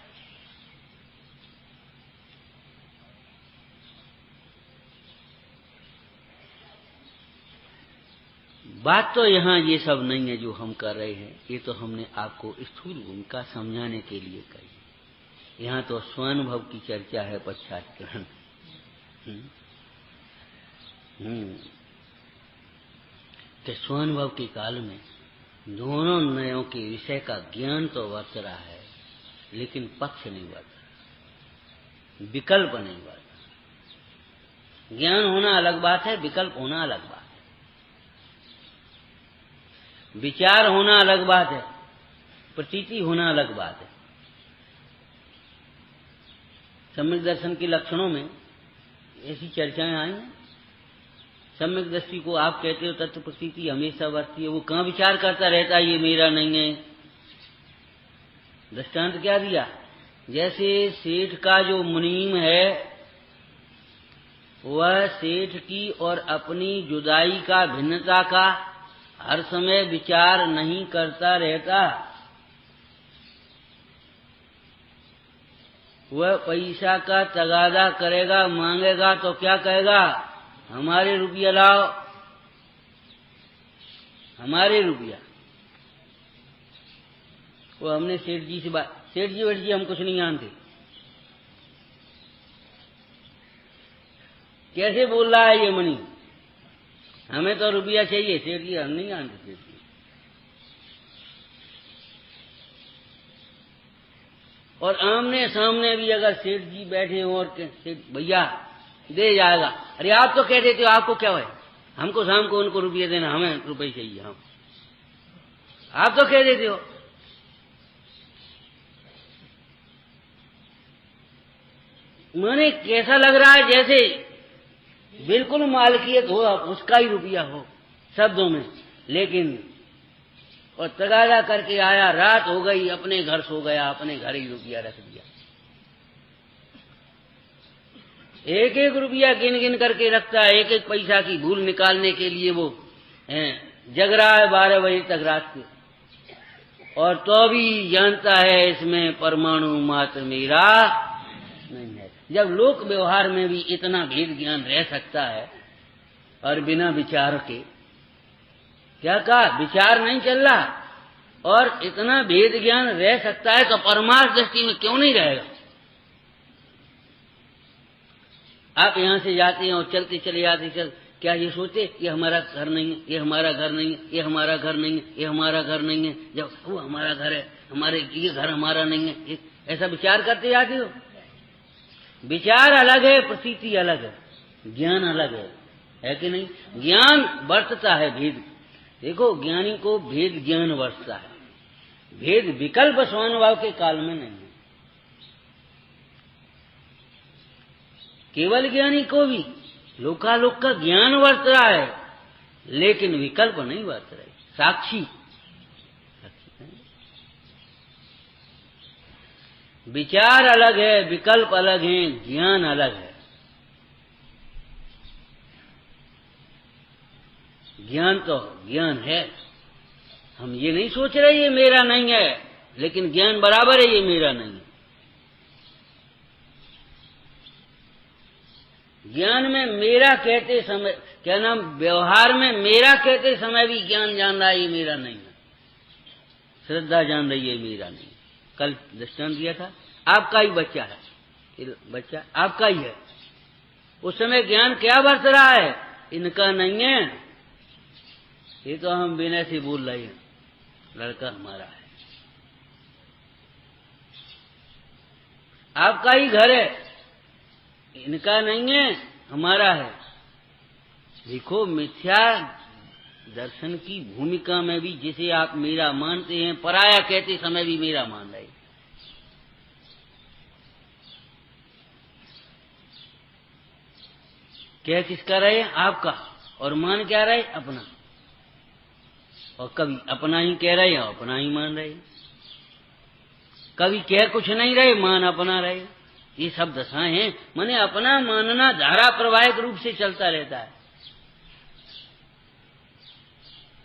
बात तो यहाँ ये सब नहीं है जो हम कर रहे हैं, ये तो हमने आपको स्थूल भूमिका समझाने के लिए कही। यहाँ तो स्वानुभव की चर्चा है, पश्चात्ग्रहण। कि स्वानुभव के काल में दोनों नयों के विषय का ज्ञान तो वर्त रहा है, लेकिन पक्ष नहीं वर्त रहा। विकल्प नहीं बरता। ज्ञान होना अलग बात है, विकल्प होना अलग बात है। विचार होना अलग बात है, प्रतीति होना अलग बात है। सम्यक दर्शन के लक्षणों में ऐसी चर्चाएं आई हैं। सम्यक दृष्टि को आप कहते हो तत्व प्रतीति हमेशा वर्ती है, वो कहाँ विचार करता रहता है ये मेरा नहीं है। दृष्टांत क्या दिया? जैसे सेठ का जो मुनीम है वह सेठ की और अपनी जुदाई का, भिन्नता का हर समय विचार नहीं करता रहता। वह पैसा का तगादा करेगा, मांगेगा तो क्या कहेगा? हमारे रुपया लाओ, हमारे रुपया। वो हमने सेठ जी से बात, सेठ जी वेठ जी हम कुछ नहीं जानते, कैसे बोल रहा है ये मनी, हमें तो रुपया चाहिए। सेठ जी हम नहीं जानते। सेठ जी और आमने सामने भी अगर सेठ जी बैठे हो और सेठ भैया दे जाएगा, अरे आप तो कह देते हो आपको क्या है, हमको शाम को उनको रुपये देना, हमें रुपये चाहिए, हम आप तो कह देते हो। मैंने कैसा लग रहा है जैसे बिल्कुल मालकियत हो, उसका ही रुपया हो शब्दों में, लेकिन और तगादा करके आया, रात हो गई, अपने घर सो गया, अपने घर ही रुपया रख दिया। एक एक रुपया गिन गिन करके रखता है, एक एक पैसा की भूल निकालने के लिए वो जग रहा है 12 बजे तक रात के, और तो भी जानता है इसमें परमाणु मात्र मेरा नहीं है। जब लोक व्यवहार में भी इतना भेद ज्ञान रह सकता है और बिना विचार के, क्या कहा, विचार नहीं चल रहा और इतना भेद ज्ञान रह सकता है, तो परमार्थ दृष्टि में क्यों नहीं रहेगा? आप यहां से जाते हैं और चलते चले जाते, चल क्या ये सोचते ये हमारा घर नहीं है, ये हमारा घर नहीं है, ये हमारा घर नहीं है, ये हमारा घर नहीं है, जब वो हमारा घर है, हमारे ये घर हमारा नहीं है, ऐसा विचार करते जाते हो। विचार अलग है, प्रतीति अलग है, ज्ञान अलग है कि नहीं? ज्ञान वर्तता है भेद। देखो ज्ञानी को भेद ज्ञान वर्तता है, भेद विकल्प स्वानुभाव के काल में नहीं है। केवल ज्ञानी को भी लोकालोक का ज्ञान वर्त रहा है, लेकिन विकल्प नहीं वर्त रहे, साक्षी। विचार अलग है, विकल्प अलग है, ज्ञान अलग है। ज्ञान तो ज्ञान है, हम ये नहीं सोच रहे ये मेरा नहीं है, लेकिन ज्ञान बराबर है ये मेरा नहीं है। ज्ञान में मेरा कहते समय, क्या नाम, व्यवहार में मेरा कहते समय भी ज्ञान जान रहा है ये मेरा नहीं है, श्रद्धा जान रही है मेरा नहीं। कल दृष्टांत दिया था, आपका ही बच्चा है, बच्चा आपका ही है, उस समय ज्ञान क्या बरत रहा है, इनका नहीं है, ये तो हम बिना से बोल रहे हैं, लड़का हमारा है। आपका ही घर है, इनका नहीं है, हमारा है। देखो मिथ्या दर्शन की भूमिका में भी जिसे आप मेरा मानते हैं, पराया कहते समय भी मेरा मान रहे। कह किसका रहे? आपका, और मान क्या रहे? अपना। और कभी अपना ही कह रहे हैं, अपना ही मान रहे, कभी कह कुछ नहीं रहे, मान अपना रहे। ये सब दशाएं हैं, माने अपना मानना धारा प्रवाहिक रूप से चलता रहता है।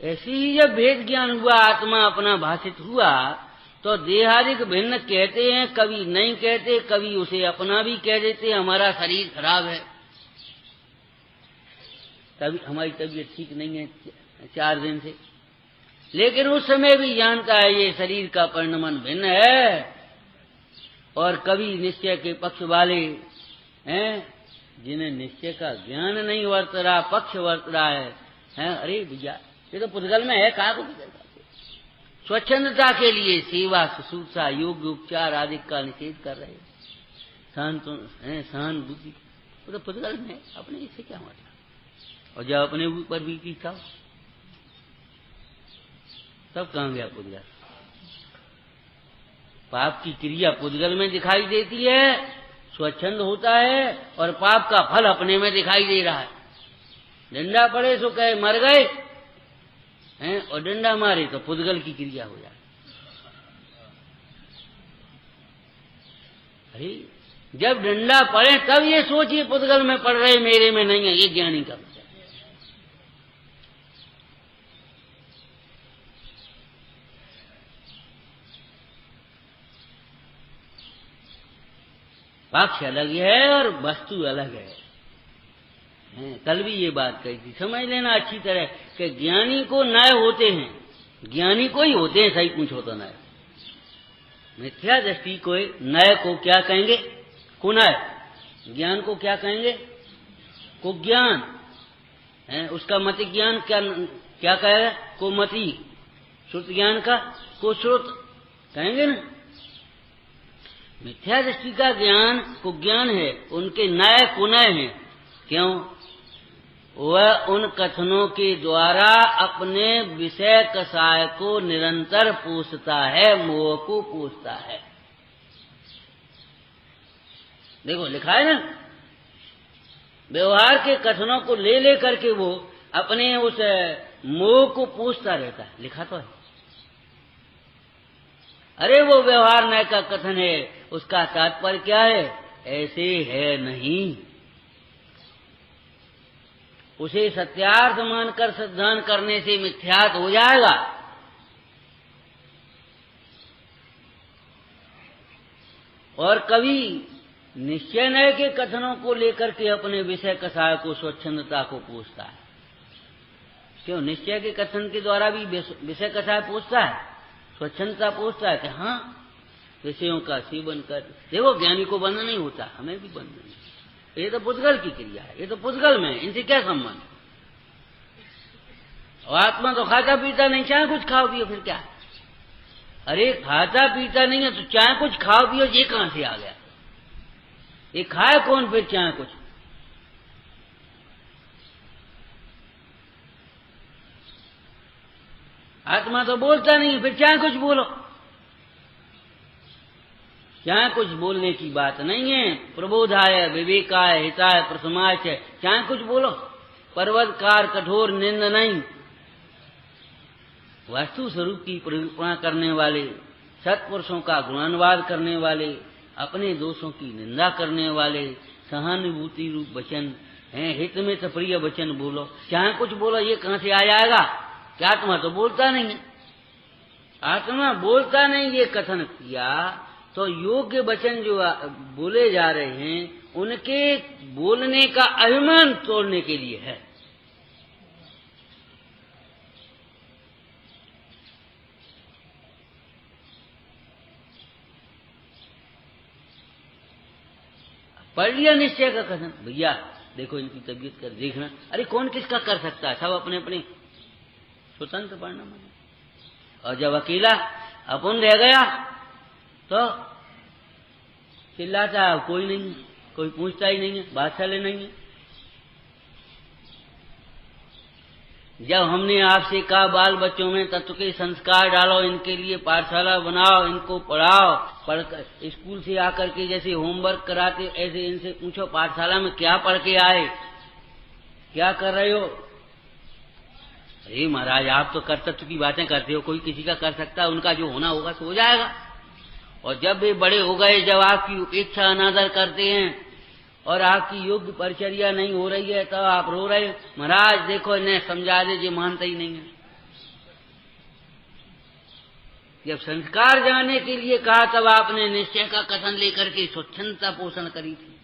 ऐसे ही जब भेद ज्ञान हुआ, आत्मा अपना भाषित हुआ, तो देहादिक भिन्न कहते हैं, कभी नहीं कहते, कभी उसे अपना भी कह देते, हमारा शरीर खराब है, कभी हमारी तबीयत ठीक नहीं है 4 दिन से, लेकिन उस समय भी जानता है ये शरीर का परिणमन भिन्न है। और कभी निश्चय के पक्ष वाले हैं, जिन्हें निश्चय का ज्ञान नहीं वर्त रहा, पक्ष वर्त रहा है, अरे भैया ये तो पुद्गल में है, कहा को स्वच्छंदता के लिए सेवा, शुश्रूषा, योग, उपचार आदि का निषेध कर रहे हैं। सहानुभूति, वो तो पुद्गल में, अपने इससे क्या मतलब। और जब अपने ऊपर बीती तब कहाँ गया पुद्गल। पाप की क्रिया पुद्गल में दिखाई देती है, स्वच्छंद होता है, और पाप का फल अपने में दिखाई दे रहा है। डंडा पड़े सो कहे मर गए हैं, और डंडा मारे तो पुद्गल की क्रिया हो जाए। अरे जब डंडा पड़े तब ये सोचिए पुद्गल में पड़ रहे, मेरे में नहीं है, ये ज्ञानी का विचार। पक्ष अलग है और वस्तु अलग है। कल भी ये बात कही थी, समझ लेना अच्छी तरह कि ज्ञानी को न्याय होते हैं, ज्ञानी को ही होते हैं, सही पूछो तो न्याय। मिथ्या दृष्टि को न्याय को क्या कहेंगे, कुनय। ज्ञान को क्या कहेंगे, कुज्ञान है। उसका मति ज्ञान क्या कहेगा, कुमति। श्रुत ज्ञान का कुश्रुत कहेंगे ना। मिथ्या दृष्टि का ज्ञान कुज्ञान है, उनके न्याय कुनय हैं। क्यों, वह उन कथनों के द्वारा अपने विषय कषाय को निरंतर पूछता है, मोह को पूछता है। देखो लिखा है ना, व्यवहार के कथनों को ले करके वो अपने उस मोह को पूछता रहता है, लिखा तो है। अरे वो व्यवहार न्याय का कथन है, उसका तात्पर्य क्या है, ऐसे है नहीं। उसे सत्यार्थ मानकर सिद्धांत करने से मिथ्यात हो जाएगा। और कभी निश्चय न्याय के कथनों को लेकर के अपने विषय कषाय को, स्वच्छंदता को पूछता है। क्यों, निश्चय के कथन के द्वारा भी विषय कषाय पूछता है, स्वच्छंदता पूछता है कि हाँ विषयों का सेवन कर। देखो ज्ञानी को बंध नहीं होता, हमें भी बंध नहीं। ये तो पुद्गल की क्रिया है, ये तो पुद्गल में, इनसे क्या संबंध। और आत्मा तो खाता पीता नहीं, चाहे कुछ खाओ पियो, फिर क्या। अरे खाता पीता नहीं है तो चाहे कुछ खाओ पियो, ये कहां से आ गया। ये खाए कौन फिर चाहे कुछ। आत्मा तो बोलता नहीं, फिर चाहे कुछ बोलो। चाहे कुछ बोलने की बात नहीं है। प्रबोधाय विवेकाय हिताय प्रसमाय, चाहे कुछ बोलो। पर्वतकार कठोर निंद नहीं, वास्तु स्वरूप की परिकल्पना करने वाले, सत्पुरुषों का गुणानुवाद करने वाले, अपने दोषों की निंदा करने वाले, सहानुभूति रूप वचन है, हित में तो प्रिय वचन बोलो। चाहे कुछ बोलो, ये कहां से आ जाएगा। क्या आत्मा तो बोलता नहीं है। आत्मा बोलता नहीं, ये कथन किया तो योग्य वचन जो बोले जा रहे हैं उनके बोलने का अभिमान तोड़ने के लिए है। पढ़ लिया निश्चय का कथन, भैया देखो इनकी तबीयत कर देखना। अरे कौन किसका कर सकता है, सब अपने अपने स्वतंत्र पढ़ना माने। और जब अकेला अपन रह गया तो चिल्लाता है, कोई नहीं, कोई पूछता ही नहीं है, बात चले नहीं है। जब हमने आपसे कहा बाल बच्चों में तत्व के संस्कार डालो, इनके लिए पाठशाला बनाओ, इनको पढ़ाओ, स्कूल से आकर के जैसे होमवर्क कराते ऐसे इनसे पूछो पाठशाला में क्या पढ़ के आए, क्या कर रहे हो। अरे महाराज आप तो कर्तव्य की बातें करते हो, कोई किसी का कर सकता है, उनका जो होना होगा तो हो जाएगा। और जब वे बड़े हो गए, जब आपकी उपेक्षा अनादर करते हैं और आपकी योग्य परिचर्या नहीं हो रही है, तब आप रो रहे, महाराज देखो इन्हें समझा दे, ये मानता ही नहीं है। जब संस्कार जाने के लिए कहा तब आपने निश्चय का कथन लेकर के स्वच्छंदता पोषण करी थी।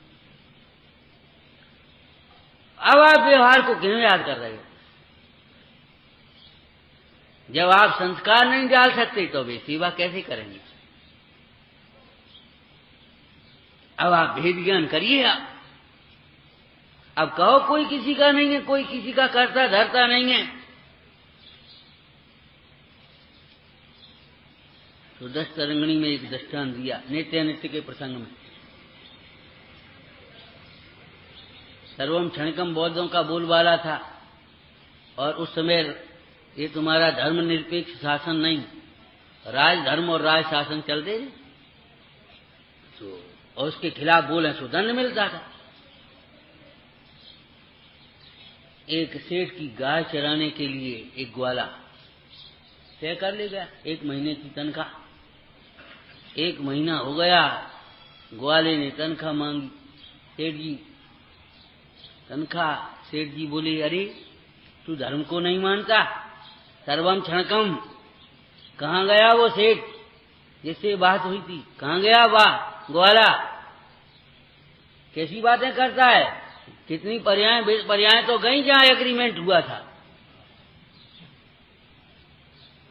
अब आप व्यवहार को क्यों याद कर रहे हो। जब आप संस्कार नहीं डाल सकते तो वे सेवा कैसे करेंगे। अब आप भेद ज्ञान करिए। आप अब कहो कोई किसी का नहीं है, कोई किसी का करता धरता नहीं है, तो 10 तरंगणी में एक दृष्टांत दिया नित्य नित्य के प्रसंग में। सर्वम क्षणिकम बौद्धों का बोलबाला था। और उस समय ये तुम्हारा धर्मनिरपेक्ष शासन नहीं, राजधर्म और राज शासन चलते थे, तो और उसके खिलाफ बोले तो दंड मिलता था। एक सेठ की गाय चराने के लिए एक ग्वाला तय कर ले गया, 1 महीने की तनख्वाह। 1 महीना हो गया, ग्वाले ने तनख्वाह मांगी। सेठ जी तनख्वाह, सेठ जी बोले, अरे तू धर्म को नहीं मानता, सर्वम क्षणकम। कहाँ गया वो सेठ जिससे बात हुई थी, कहाँ गया वाह ग्वाला, कैसी बातें करता है, कितनी पर्याय तो गई जहां एग्रीमेंट हुआ था।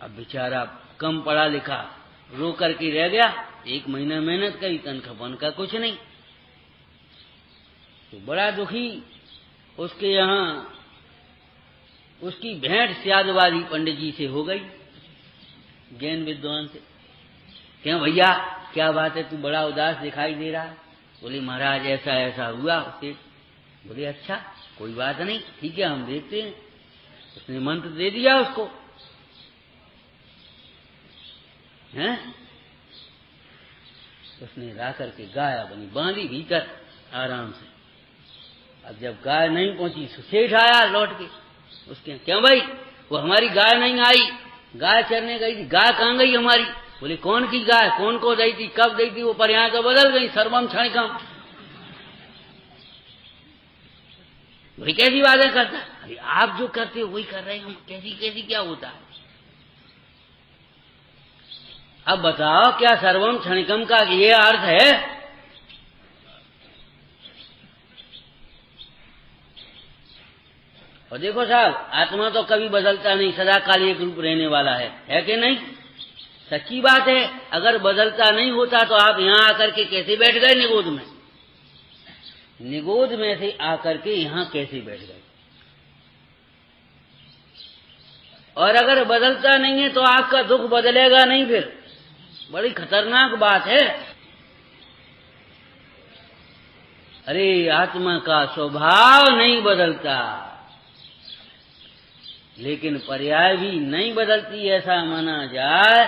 अब बेचारा कम पढ़ा लिखा रो करके रह गया, 1 महीना मेहनत करी, तनख्वाह बन का कुछ नहीं। तो बड़ा दुखी उसके यहाँ उसकी भेंट स्यादवादी पंडित जी से हो गई, जैन विद्वान से। क्यों भैया क्या बात है, तू बड़ा उदास दिखाई दे रहा है? बोले महाराज ऐसा ऐसा हुआ उसे। बोले अच्छा कोई बात नहीं, ठीक है हम देखते हैं। उसने मंत्र दे दिया उसको, हैं? उसने ला करके गाय अपनी बांधी भीतर आराम से। अब जब गाय नहीं पहुंची, सेठ आया लौट के उसके, क्यों भाई वो हमारी गाय नहीं आई, गाय चरने गई थी, गाय कहाँ गई हमारी? बोले कौन की गाय, कौन को दी थी, कब दी थी? वो पर्याय तो बदल गई, सर्वम क्षणिकम। वही कैसी बातें करता? अरे आप जो करते हो वही कर रहे हैं हम, कैसी कैसी क्या होता है? अब बताओ क्या सर्वम क्षणिकम का ये अर्थ है? और देखो साहब, आत्मा तो कभी बदलता नहीं, सदा काल एक रूप रहने वाला है कि नहीं? सच्ची बात है। अगर बदलता नहीं होता तो आप यहां आकर के कैसे बैठ गए निगोद में? निगोद में से आकर के यहां कैसे बैठ गए? और अगर बदलता नहीं है तो आपका दुख बदलेगा नहीं, फिर बड़ी खतरनाक बात है। अरे आत्मा का स्वभाव नहीं बदलता, लेकिन पर्याय भी नहीं बदलती, ऐसा माना जाए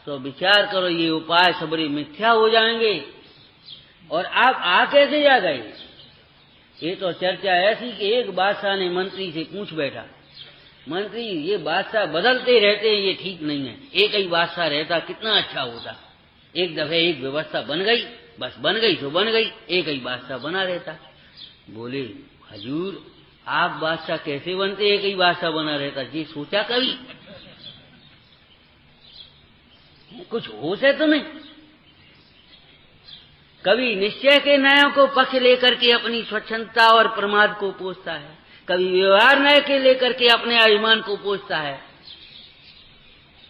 तो विचार करो ये उपाय सब बड़े मिथ्या हो जाएंगे। और आप आ कैसे जा गए? ये तो चर्चा ऐसी कि एक बादशाह ने मंत्री से पूछ बैठा, मंत्री ये बादशाह बदलते रहते हैं, ये ठीक नहीं है, एक ही बादशाह रहता कितना अच्छा होता। एक दफे एक व्यवस्था बन गई, बस बन गई तो बन गई, एक ही बादशाह बना रहता। बोले हजूर आप बादशाह कैसे बनते, एक ही बादशाह बना रहता? जी सोचा कभी? कुछ होश है तुम्हें? कभी निश्चय के न्यायों को पक्ष लेकर के अपनी स्वच्छंदता और प्रमाद को पोषता है, कभी व्यवहार न्याय के लेकर के अपने अभिमान को पोषता है।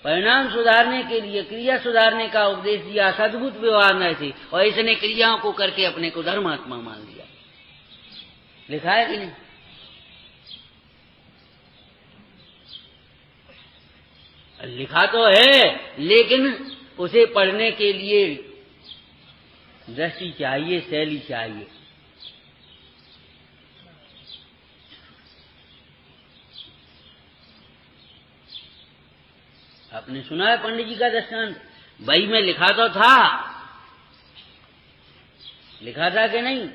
परिणाम सुधारने के लिए क्रिया सुधारने का उपदेश दिया सद्भुत व्यवहार न्याय से, और इसने क्रियाओं को करके अपने को धर्मात्मा मान लिया। लिखा है कि नहीं? लिखा तो है, लेकिन उसे पढ़ने के लिए दृष्टि चाहिए, शैली चाहिए। आपने सुना है पंडित जी का दृष्टांत? बही में लिखा तो था, लिखा था कि नहीं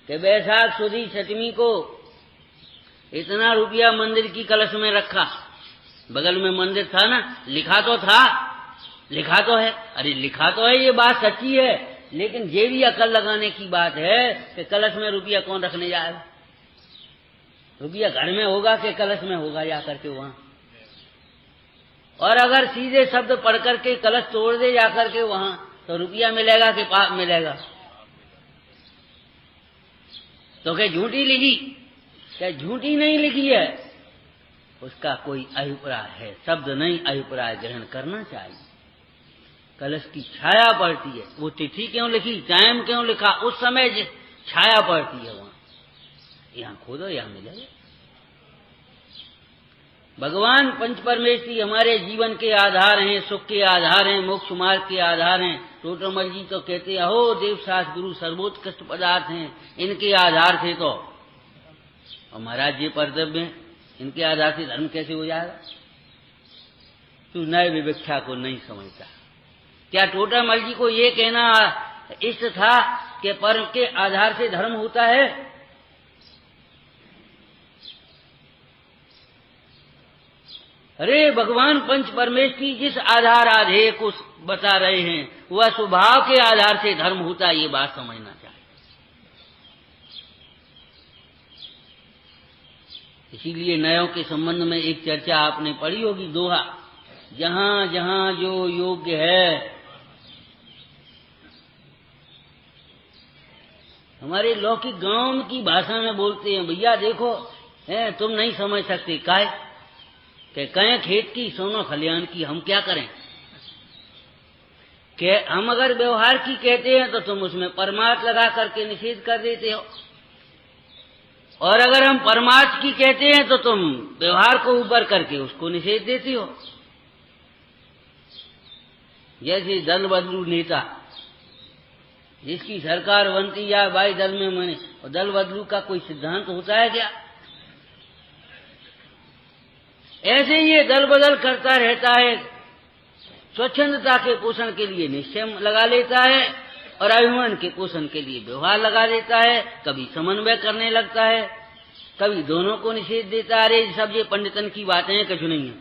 कि बैसाख सुदी सतमी को इतना रुपया मंदिर की कलश में रखा, बगल में मंदिर था ना, लिखा तो था, लिखा तो है। अरे लिखा तो है, ये बात सच्ची है, लेकिन ये भी अकल लगाने की बात है कि कलश में रुपया कौन रखने जाएगा? रुपया घर में होगा कि कलश में होगा जाकर के वहां? और अगर सीधे शब्द पढ़ करके कलश तोड़ दे जाकर के वहां, तो रुपया मिलेगा कि पाप मिलेगा? तो क्या झूठी लिखी? क्या झूठी नहीं लिखी है? उसका कोई अभिप्राय है, शब्द नहीं, अभिप्राय ग्रहण करना चाहिए। कलश की छाया पड़ती है, वो तिथि क्यों लिखी, टाइम क्यों लिखा, उस समय छाया पड़ती है वहां। यहां खोदो यहां मिलेगा। भगवान पंच परमेश्वरी हमारे जीवन के आधार हैं, सुख के आधार हैं, मोक्ष मार्ग के आधार हैं। टोटरमल जी तो कहते हैं, अहो देव शास्त्र गुरु सर्वोत्कृष्ट पदार्थ हैं, इनके आधार से तो और महाराज ये कर्तव्य हैं, इनके आधार से धर्म कैसे हो जाएगा? तू नए विवक्षा को नहीं समझता। क्या टोटामल जी को ये कहना इष्ट था कि पर्व के आधार से धर्म होता है? अरे भगवान पंच परमेश की जिस आधार आधेय को बता रहे हैं वह स्वभाव के आधार से धर्म होता है, ये बात समझना चाहिए। इसीलिए नयों के संबंध में एक चर्चा आपने पढ़ी होगी, दोहा, जहां जहां जो योग्य है। हमारे लौकिक गांव की भाषा में बोलते हैं, भैया देखो तुम नहीं समझ सकते, काहे कि कहें खेत की सोनो खलियान की, हम क्या करें? कि हम अगर व्यवहार की कहते हैं तो तुम उसमें परमार्थ लगा करके निषेध कर देते हो, और अगर हम परमार्थ की कहते हैं तो तुम व्यवहार को ऊपर करके उसको निषेध देती हो। जैसे दल बदलू नेता, जिसकी सरकार बनती या भाई दल में मने, और दल बदलू का कोई सिद्धांत होता है क्या? ऐसे ये दल बदल करता रहता है, स्वच्छंदता के पोषण के लिए निश्चय लगा लेता है और अभिमान के पोषण के लिए व्यवहार लगा देता है, कभी समन्वय करने लगता है, कभी दोनों को निषेध देता है। अरे सब ये पंडितन की बातें हैं, कुछ नहीं है,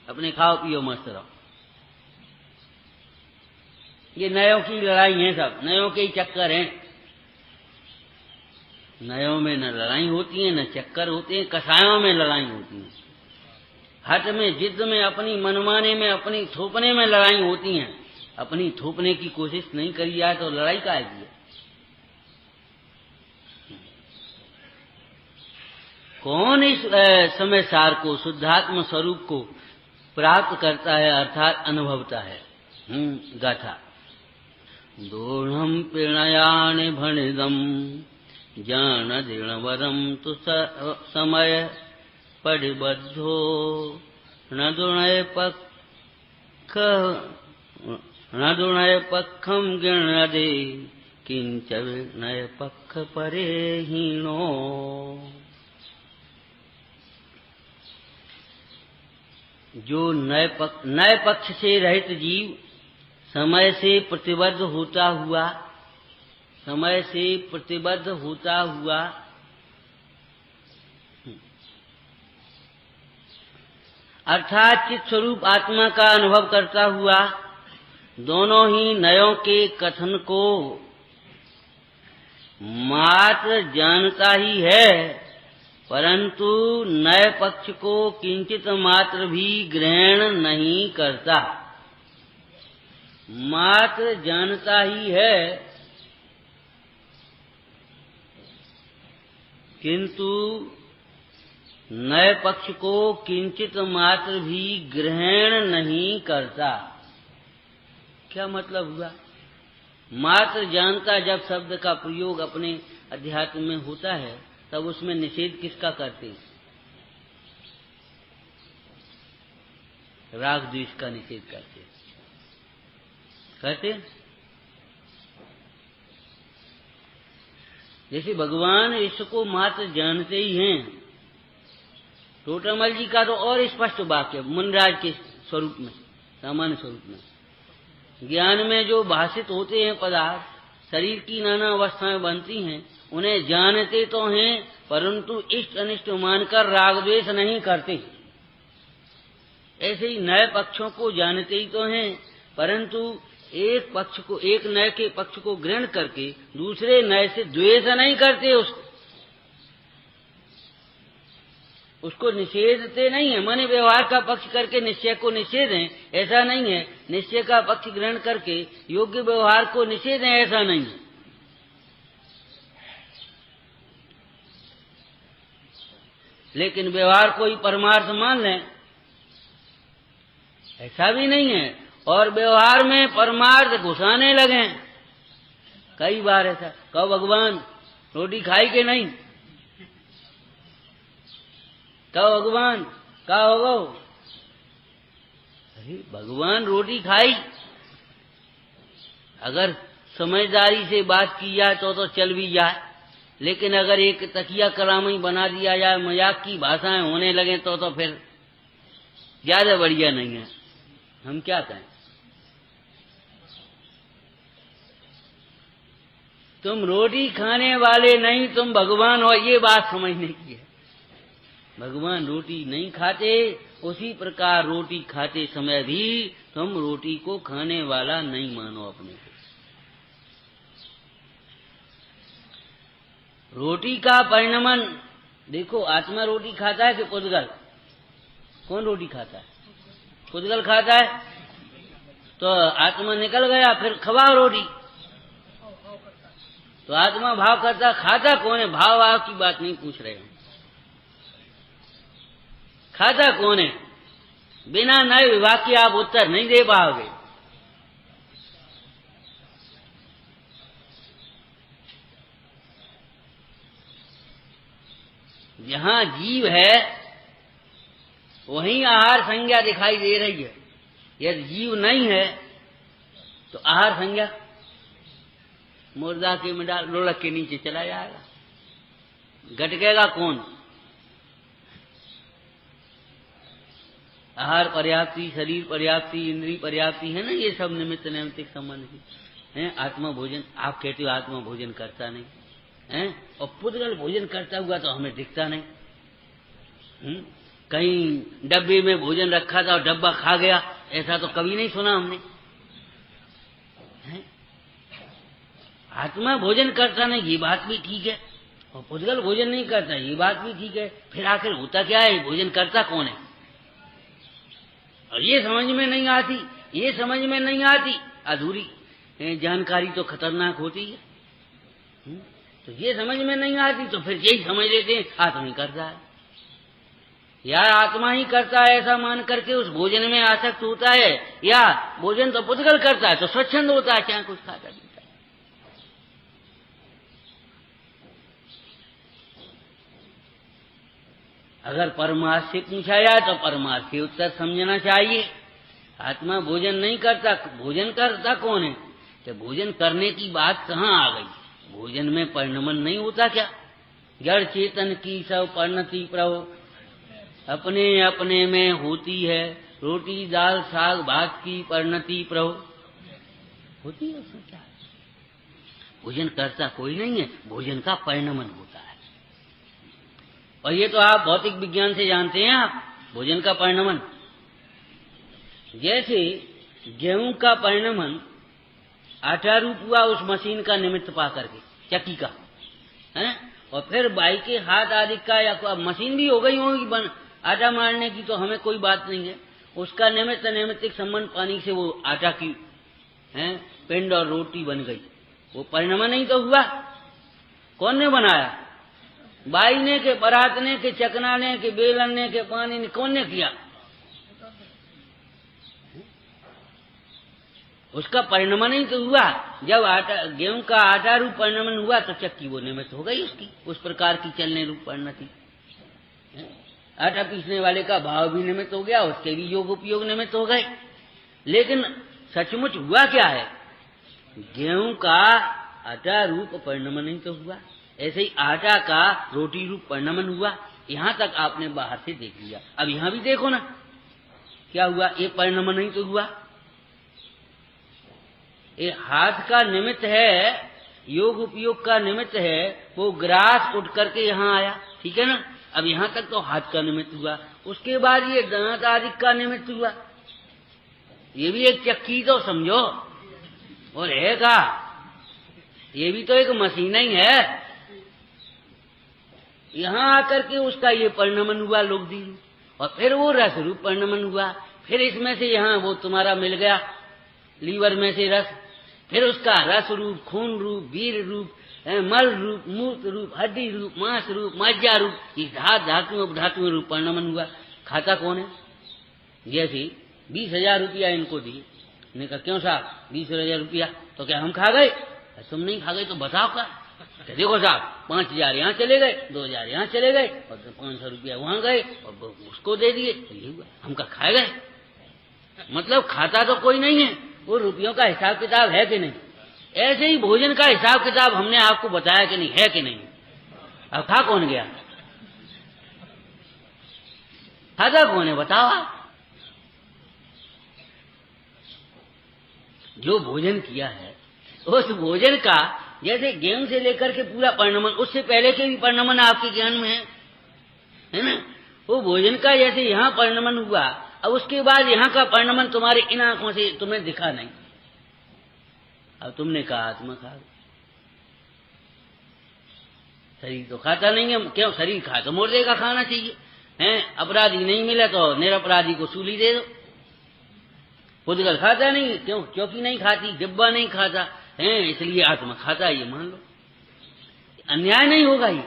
अपने खाओ पियो मस्त रहो। ये नयों की लड़ाई है, सब नयों के ही चक्कर हैं। नयों में न लड़ाई होती है न चक्कर होते हैं, कसायों में लड़ाई होती है। हट में, जिद में, अपनी मनमाने में, अपनी थोपने में लड़ाई होती है। अपनी थोपने की कोशिश नहीं करी जाए तो लड़ाई का आएगी। कौन इस समय सार को, शुद्धात्म स्वरूप को प्राप्त करता है अर्थात अनुभवता है? गाथा, दोढ़म प्रणयान भणिदम जान दृढ़वरम तु समय पढ़िबद्धो न दुणय पक्षम गृणदे किंच विनय पक्ष परे हीनो। जो नए पक्ष से रहित जीव समय से प्रतिबद्ध होता हुआ, समय से प्रतिबद्ध होता हुआ अर्थात चित स्वरूप आत्मा का अनुभव करता हुआ, दोनों ही नयों के कथन को मात्र जानता ही है, परंतु नए पक्ष को किंचित मात्र भी ग्रहण नहीं करता। मात्र जानता ही है, किंतु नए पक्ष को किंचित मात्र भी ग्रहण नहीं करता। क्या मतलब हुआ? मात्र जानता जब शब्द का प्रयोग अपने अध्यात्म में होता है तब उसमें निषेध किसका करते? राग द्वेष का निषेध करते। जैसे भगवान इसको मात्र जानते ही हैं। टोटामल जी का तो और स्पष्ट वाक्य मुनराज के स्वरूप में, सामान्य स्वरूप में, ज्ञान में जो भाषित होते हैं पदार्थ, शरीर की नाना अवस्थाएं बनती हैं, उन्हें जानते तो हैं परंतु इष्ट अनिष्ट मानकर राग द्वेष नहीं करते। ऐसे ही नए पक्षों को जानते ही तो हैं, परंतु एक पक्ष को, एक नए के पक्ष को ग्रहण करके दूसरे नए से द्वेष नहीं करते, उसको निषेधते नहीं है। माने व्यवहार का पक्ष करके निश्चय को निषेधें, ऐसा नहीं है। निश्चय का पक्ष ग्रहण करके योग्य व्यवहार को निषेधें, ऐसा नहीं है। लेकिन व्यवहार को ही परमार्थ मान लें, ऐसा भी नहीं है। और व्यवहार में परमार्थ घुसाने लगे। कई बार ऐसा, कहो भगवान रोटी खाई के नहीं, कहो भगवान का होगा? अरे भगवान रोटी खाई, अगर समझदारी से बात की जाए तो चल भी जाए, लेकिन अगर एक तकिया कलामी बना दिया जाए, मजाक की भाषाएं होने लगे तो फिर ज्यादा बढ़िया नहीं है। हम क्या कहें? तुम रोटी खाने वाले नहीं, तुम भगवान हो, ये बात समझने की है। भगवान रोटी नहीं खाते, उसी प्रकार रोटी खाते समय भी तुम रोटी को खाने वाला नहीं मानो अपने को। रोटी का परिणमन देखो, आत्मा रोटी खाता है कि पुद्गल? कौन रोटी खाता है? पुद्गल खाता है। तो आत्मा निकल गया, फिर खवाओ रोटी। तो आत्मा भाव करता, खाता कौन है? भाव की बात नहीं पूछ रहे हम। खाता कौन है? बिना नए विभाग के आप उत्तर नहीं दे पाओगे। जहां जीव है वहीं आहार संज्ञा दिखाई दे रही है। यदि जीव नहीं है तो आहार संज्ञा मुर्दा के में डाल ढोलक के नीचे चला जाएगा। गटकेगा कौन? आहार पर्याप्ति, शरीर पर्याप्ति, इंद्रिय पर्याप्ति है ना, ये सब निमित्त नैमित्तिक संबंध है। आत्मा भोजन, आप कहते हो आत्मा भोजन करता नहीं है, और पुद्गल भोजन करता हुआ तो हमें दिखता नहीं। कहीं डब्बे में भोजन रखा था और डब्बा खा गया, ऐसा तो कभी नहीं सुना हमने। आत्मा भोजन करता नहीं, ये बात भी ठीक है, और पुद्गल भोजन नहीं करता, ये बात भी ठीक है। फिर आखिर होता क्या है? भोजन करता कौन है? और ये समझ में नहीं आती, ये समझ में नहीं आती। अधूरी जानकारी तो खतरनाक होती है। तो ये समझ में नहीं आती तो फिर यही समझ लेते हैं आत्मा ही करता है, या आत्मा ही करता है ऐसा मान करके उस भोजन में आसक्त होता है, या भोजन तो पुद्गल करता है तो स्वच्छंद होता है, चाहे कुछ खाता पीता है। अगर परमार्थ से पूछा जाए तो परमार्थ के उत्तर समझना चाहिए। आत्मा भोजन नहीं करता, भोजन करता कौन है? तो भोजन करने की बात कहाँ आ गई? भोजन में परिणमन नहीं होता क्या? जड़ चेतन की सब परिणति प्रभु अपने अपने में होती है। रोटी दाल साग भात की परिणति प्रभु होती है, उसमें क्या? भोजन करता कोई नहीं है, भोजन का परिणमन होता है। और ये तो आप भौतिक विज्ञान से जानते हैं आप, भोजन का परिणमन। जैसे गेहूं का परिणमन आटा रूप हुआ उस मशीन का निमित्त पा करके, चक्की का है, और फिर बाई के हाथ आदि का, या मशीन भी हो गई होगी आटा मारने की, तो हमें कोई बात नहीं है। उसका निमित्त नैमित्तिक संबंध पानी से वो आटा की है पिंड और रोटी बन गई, वो परिणमन ही तो हुआ। कौन ने बनाया? बाई ने के, बरात ने के, चकनाने के, बेलन ने के, पानी ने, कौन ने किया? उसका परिणमन ही तो हुआ। जब आटा गेहूं का आटा रूप परिणमन हुआ तो चक्की वो निमित्त हो गई उसकी, उस प्रकार की चलने रूप परिणति। आटा पीसने वाले का भाव भी निमित्त हो गया, उसके भी योग उपयोग निमित्त हो गए। लेकिन सचमुच हुआ क्या है? गेहूं का आटा रूप परिणमन ही तो हुआ, ऐसे ही आटा का रोटी रूप परिणमन हुआ। यहां तक आपने बाहर से देख लिया, अब यहां भी देखो ना क्या हुआ। ये परिणमन ही तो हुआ। ये हाथ का निमित्त है, योग उपयोग का निमित्त है, वो ग्रास उठ करके यहाँ आया, ठीक है ना। अब यहाँ तक तो हाथ का निमित्त हुआ, उसके बाद ये दांत आदि का निमित्त हुआ। ये भी एक चक्की तो समझो, और है का, ये भी तो एक मशीन ही है। यहाँ आकर के उसका ये परिणमन हुआ लोकदी रूप, और फिर वो रस रूप परिणमन हुआ। फिर इसमें से यहाँ वो तुम्हारा मिल गया लीवर में से रस, फिर उसका रस रूप, खून रूप, वीर रूप, मल रूप, मूत्र रूप, हड्डी रूप, मांस रूप, मज्जा रूप, इस धातु रूप परिणमन हुआ। खाता कौन है? जैसे 20,000 रुपया इनको दिए, इन्होंने कहा क्यों साहब 20,000 रुपया, तो क्या हम खा गए? तुम नहीं खा गए तो बताओ का। तो देखो साहब 5,000 यहाँ चले गए, 2,000 यहाँ चले गए, और 500 रुपया वहां गए और उसको दे दिए, तो ये हुआ हम का खाए गए। मतलब खाता तो कोई नहीं है, वो रुपयों का हिसाब किताब है कि नहीं। ऐसे ही भोजन का हिसाब किताब हमने आपको बताया कि नहीं, है कि नहीं? अब खा कौन गया? खाता कौन है बताओ आप? जो भोजन किया है उस भोजन का, जैसे गेहूं से लेकर के पूरा परिणमन, उससे पहले के भी परिणमन आपके ज्ञान में है ना? वो भोजन का जैसे यहाँ परिणमन हुआ, अब उसके बाद यहाँ का परिणमन तुम्हारे इन आंखों से तुम्हें दिखा नहीं। अब तुमने कहा आत्मा खा, शरीर तो खाता नहीं है। क्यों? शरीर खा तो मुर्दे का खाना चाहिए है। अपराधी नहीं मिला तो निरपराधी को सूली दे दो। पुद्गल खाता नहीं, क्यों? चौकी नहीं खाती, डिब्बा नहीं खाता है, इसलिए आत्मा खाता है, ये मान लो। अन्याय नहीं होगा, ये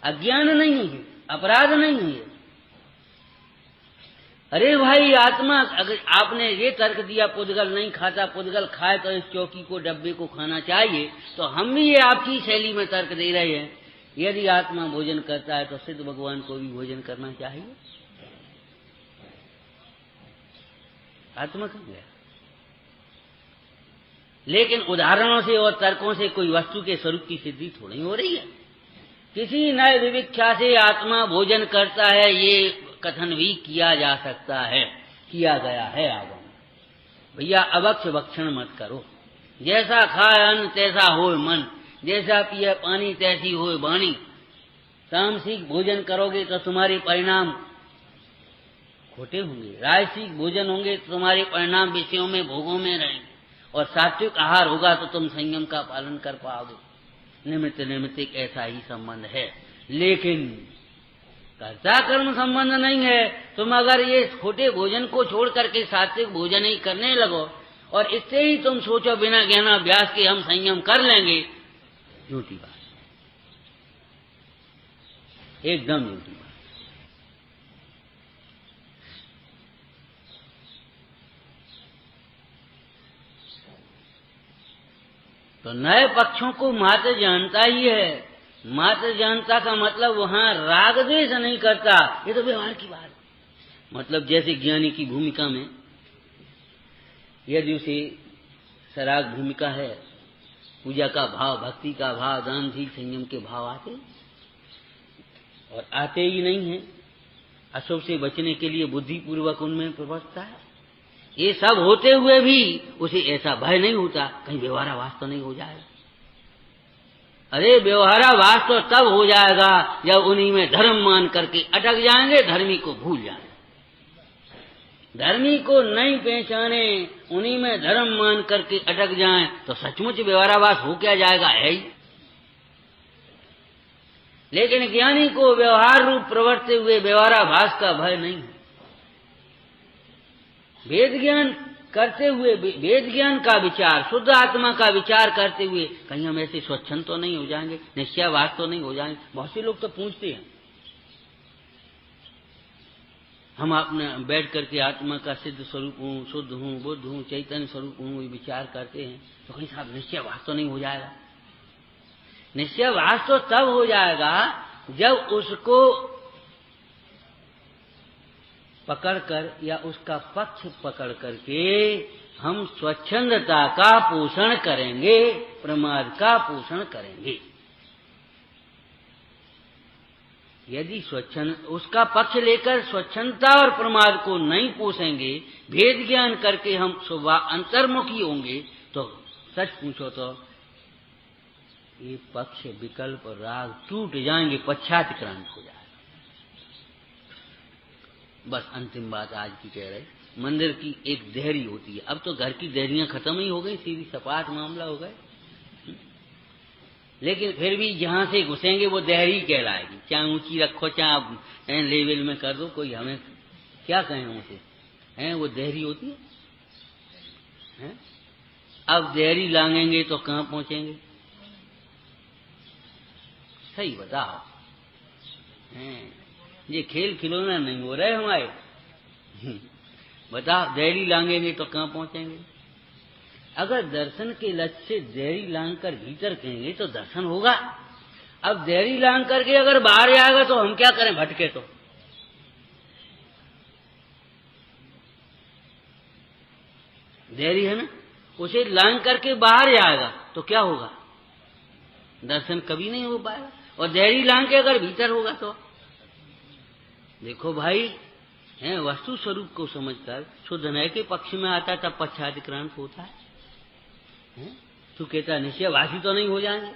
अज्ञान नहीं है, अपराध नहीं है। अरे भाई आत्मा, अगर आपने ये तर्क दिया पुद्गल नहीं खाता, पुद्गल खाए तो इस चौकी को, डब्बे को खाना चाहिए, तो हम भी ये आपकी शैली में तर्क दे रहे हैं। यदि आत्मा भोजन करता है तो सिद्ध भगवान को भी भोजन करना चाहिए। आत्मा कब गया? लेकिन उदाहरणों से और तर्कों से कोई वस्तु के स्वरूप की सिद्धि थोड़ी हो रही है। किसी नए विविक्षा से आत्मा भोजन करता है, ये कथन भी किया जा सकता है, किया गया है आगम। भैया अवक्ष भक्षण मत करो। जैसा खाए अन्न तैसा होए मन, जैसा पिए पानी तैसी होए वाणी। तामसिक भोजन करोगे तो तुम्हारे परिणाम खोटे होंगे, राजसिक भोजन होंगे तो तुम्हारे परिणाम विषयों में, भोगों में रहेंगे, और सात्विक आहार होगा तो तुम संयम का पालन कर पाओगे। निमित्त निमित्तिक ऐसा ही संबंध है, लेकिन कर्ता कर्म संबंध नहीं है। तुम अगर ये खोटे भोजन को छोड़ करके सात्विक भोजन ही करने लगो और इससे ही तुम सोचो बिना ज्ञान अभ्यास के हम संयम कर लेंगे, झूठी बात, एकदम झूठी बात। तो नए पक्षों को मात्र जानता ही है। मात्र जानता का मतलब वहां राग द्वेष नहीं करता, ये तो व्यवहार की बात। मतलब जैसे ज्ञानी की भूमिका में यदि उसे सराग भूमिका है, पूजा का भाव, भक्ति का भाव, दान शील संयम के भाव आते, और आते ही नहीं है। अशुभ से बचने के लिए बुद्धि पूर्वक उनमें प्रवर्तता है। ये सब होते हुए भी उसे ऐसा भय नहीं होता कहीं व्यवहाराभास तो नहीं हो जाएगा। अरे व्यवहाराभास तो तब हो जाएगा जब उन्हीं में धर्म मान करके अटक जाएंगे, धर्मी को भूल जाएंगे। धर्मी को नहीं पहचाने, उन्हीं में धर्म मान करके अटक जाएं तो सचमुच व्यवहाराभास हो क्या जाएगा, है ही। लेकिन ज्ञानी को व्यवहार रूप प्रवर्तते हुए व्यवहाराभास का भय नहीं है। वेद ज्ञान करते हुए, वेद ज्ञान का विचार, शुद्ध आत्मा का विचार करते हुए कहीं हम ऐसे स्वच्छंद तो नहीं हो जाएंगे, निश्चयवास तो नहीं हो जाएंगे। बहुत से लोग तो पूछते हैं, हम अपने बैठ करके आत्मा का सिद्ध स्वरूप हूँ, शुद्ध हूँ, बुद्ध हूँ, चैतन्य स्वरूप हूँ, ये विचार करते हैं, तो कहीं साहब निश्चयवास तो नहीं हो जाएगा। निश्चयवास तो तब हो जाएगा जब उसको पकड़कर या उसका पक्ष पकड़ करके हम स्वच्छंदता का पोषण करेंगे, प्रमाद का पोषण करेंगे। यदि स्वच्छंद उसका पक्ष लेकर स्वच्छंदता और प्रमाद को नहीं पोषेंगे, भेद ज्ञान करके हम अंतर्मुखी होंगे, तो सच पूछो तो ये पक्ष, विकल्प, राग टूट जाएंगे, पश्चात्क्रांत हो जाएगा। बस अंतिम बात आज की कह रहे, मंदिर की एक देहरी होती है। अब तो घर की देहरियां खत्म ही हो गई, सीधी सपाट मामला हो गए, लेकिन फिर भी जहां से घुसेंगे वो देहरी कहलाएगी। चाहे ऊंची रखो, चाहे लेवल में कर दो, कोई हमें क्या कहें उसे, हैं वो देहरी होती है। अब देहरी लांगेंगे तो कहां पहुंचेंगे, सही बताओ। ये खेल खिलौना नहीं हो रहे हमारे। बताओ, देहरी लांगेंगे तो कहां पहुंचेंगे। अगर दर्शन के लक्ष्य से देहरी लांग कर भीतर कहेंगे तो दर्शन होगा। अब देहरी लांग करके अगर बाहर आएगा तो हम क्या करें, भटके तो। देहरी है ना, उसे लांग करके बाहर आएगा तो क्या होगा, दर्शन कभी नहीं हो पाएगा। और जहरी लांग के अगर भीतर होगा तो देखो भाई, है वस्तु स्वरूप को समझकर शुद्ध नय के पक्ष में आता तब पश्चाधिक्रांत होता है? तू कहता निश्चयवासी तो नहीं हो जाएंगे,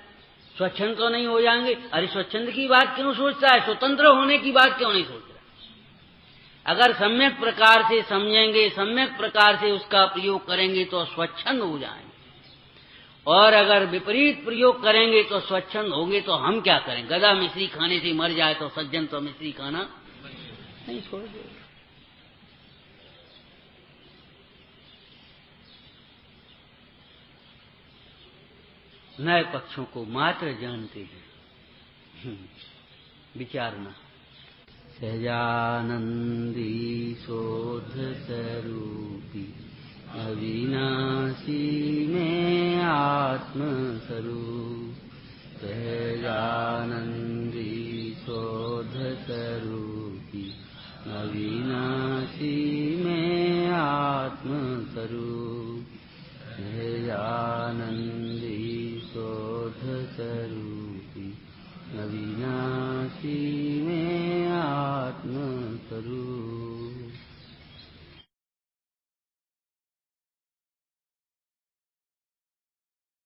स्वच्छंद तो नहीं हो जाएंगे। अरे स्वच्छंद की बात क्यों सोचता है? स्वतंत्र होने की बात क्यों नहीं सोच रहा? अगर सम्यक प्रकार से समझेंगे, सम्यक प्रकार से उसका प्रयोग करेंगे तो स्वच्छंद हो जाएंगे, और अगर विपरीत प्रयोग करेंगे तो स्वच्छंद होंगे। तो हम क्या करें? गधा मिश्री खाने से मर जाए तो सज्जन तो मिश्री खाना नहीं छोड़ देगा। नए पक्षों को मात्र जानते हैं, विचारना। सहजानंदी शोध स्वरूपी अविनाशी में आत्म स्वरूप, सहजानंदी शोध स्वरूपी अविनाशी में आत्म स्वरूप, सहजानंदी शोध स्वरूपी अविनाशी में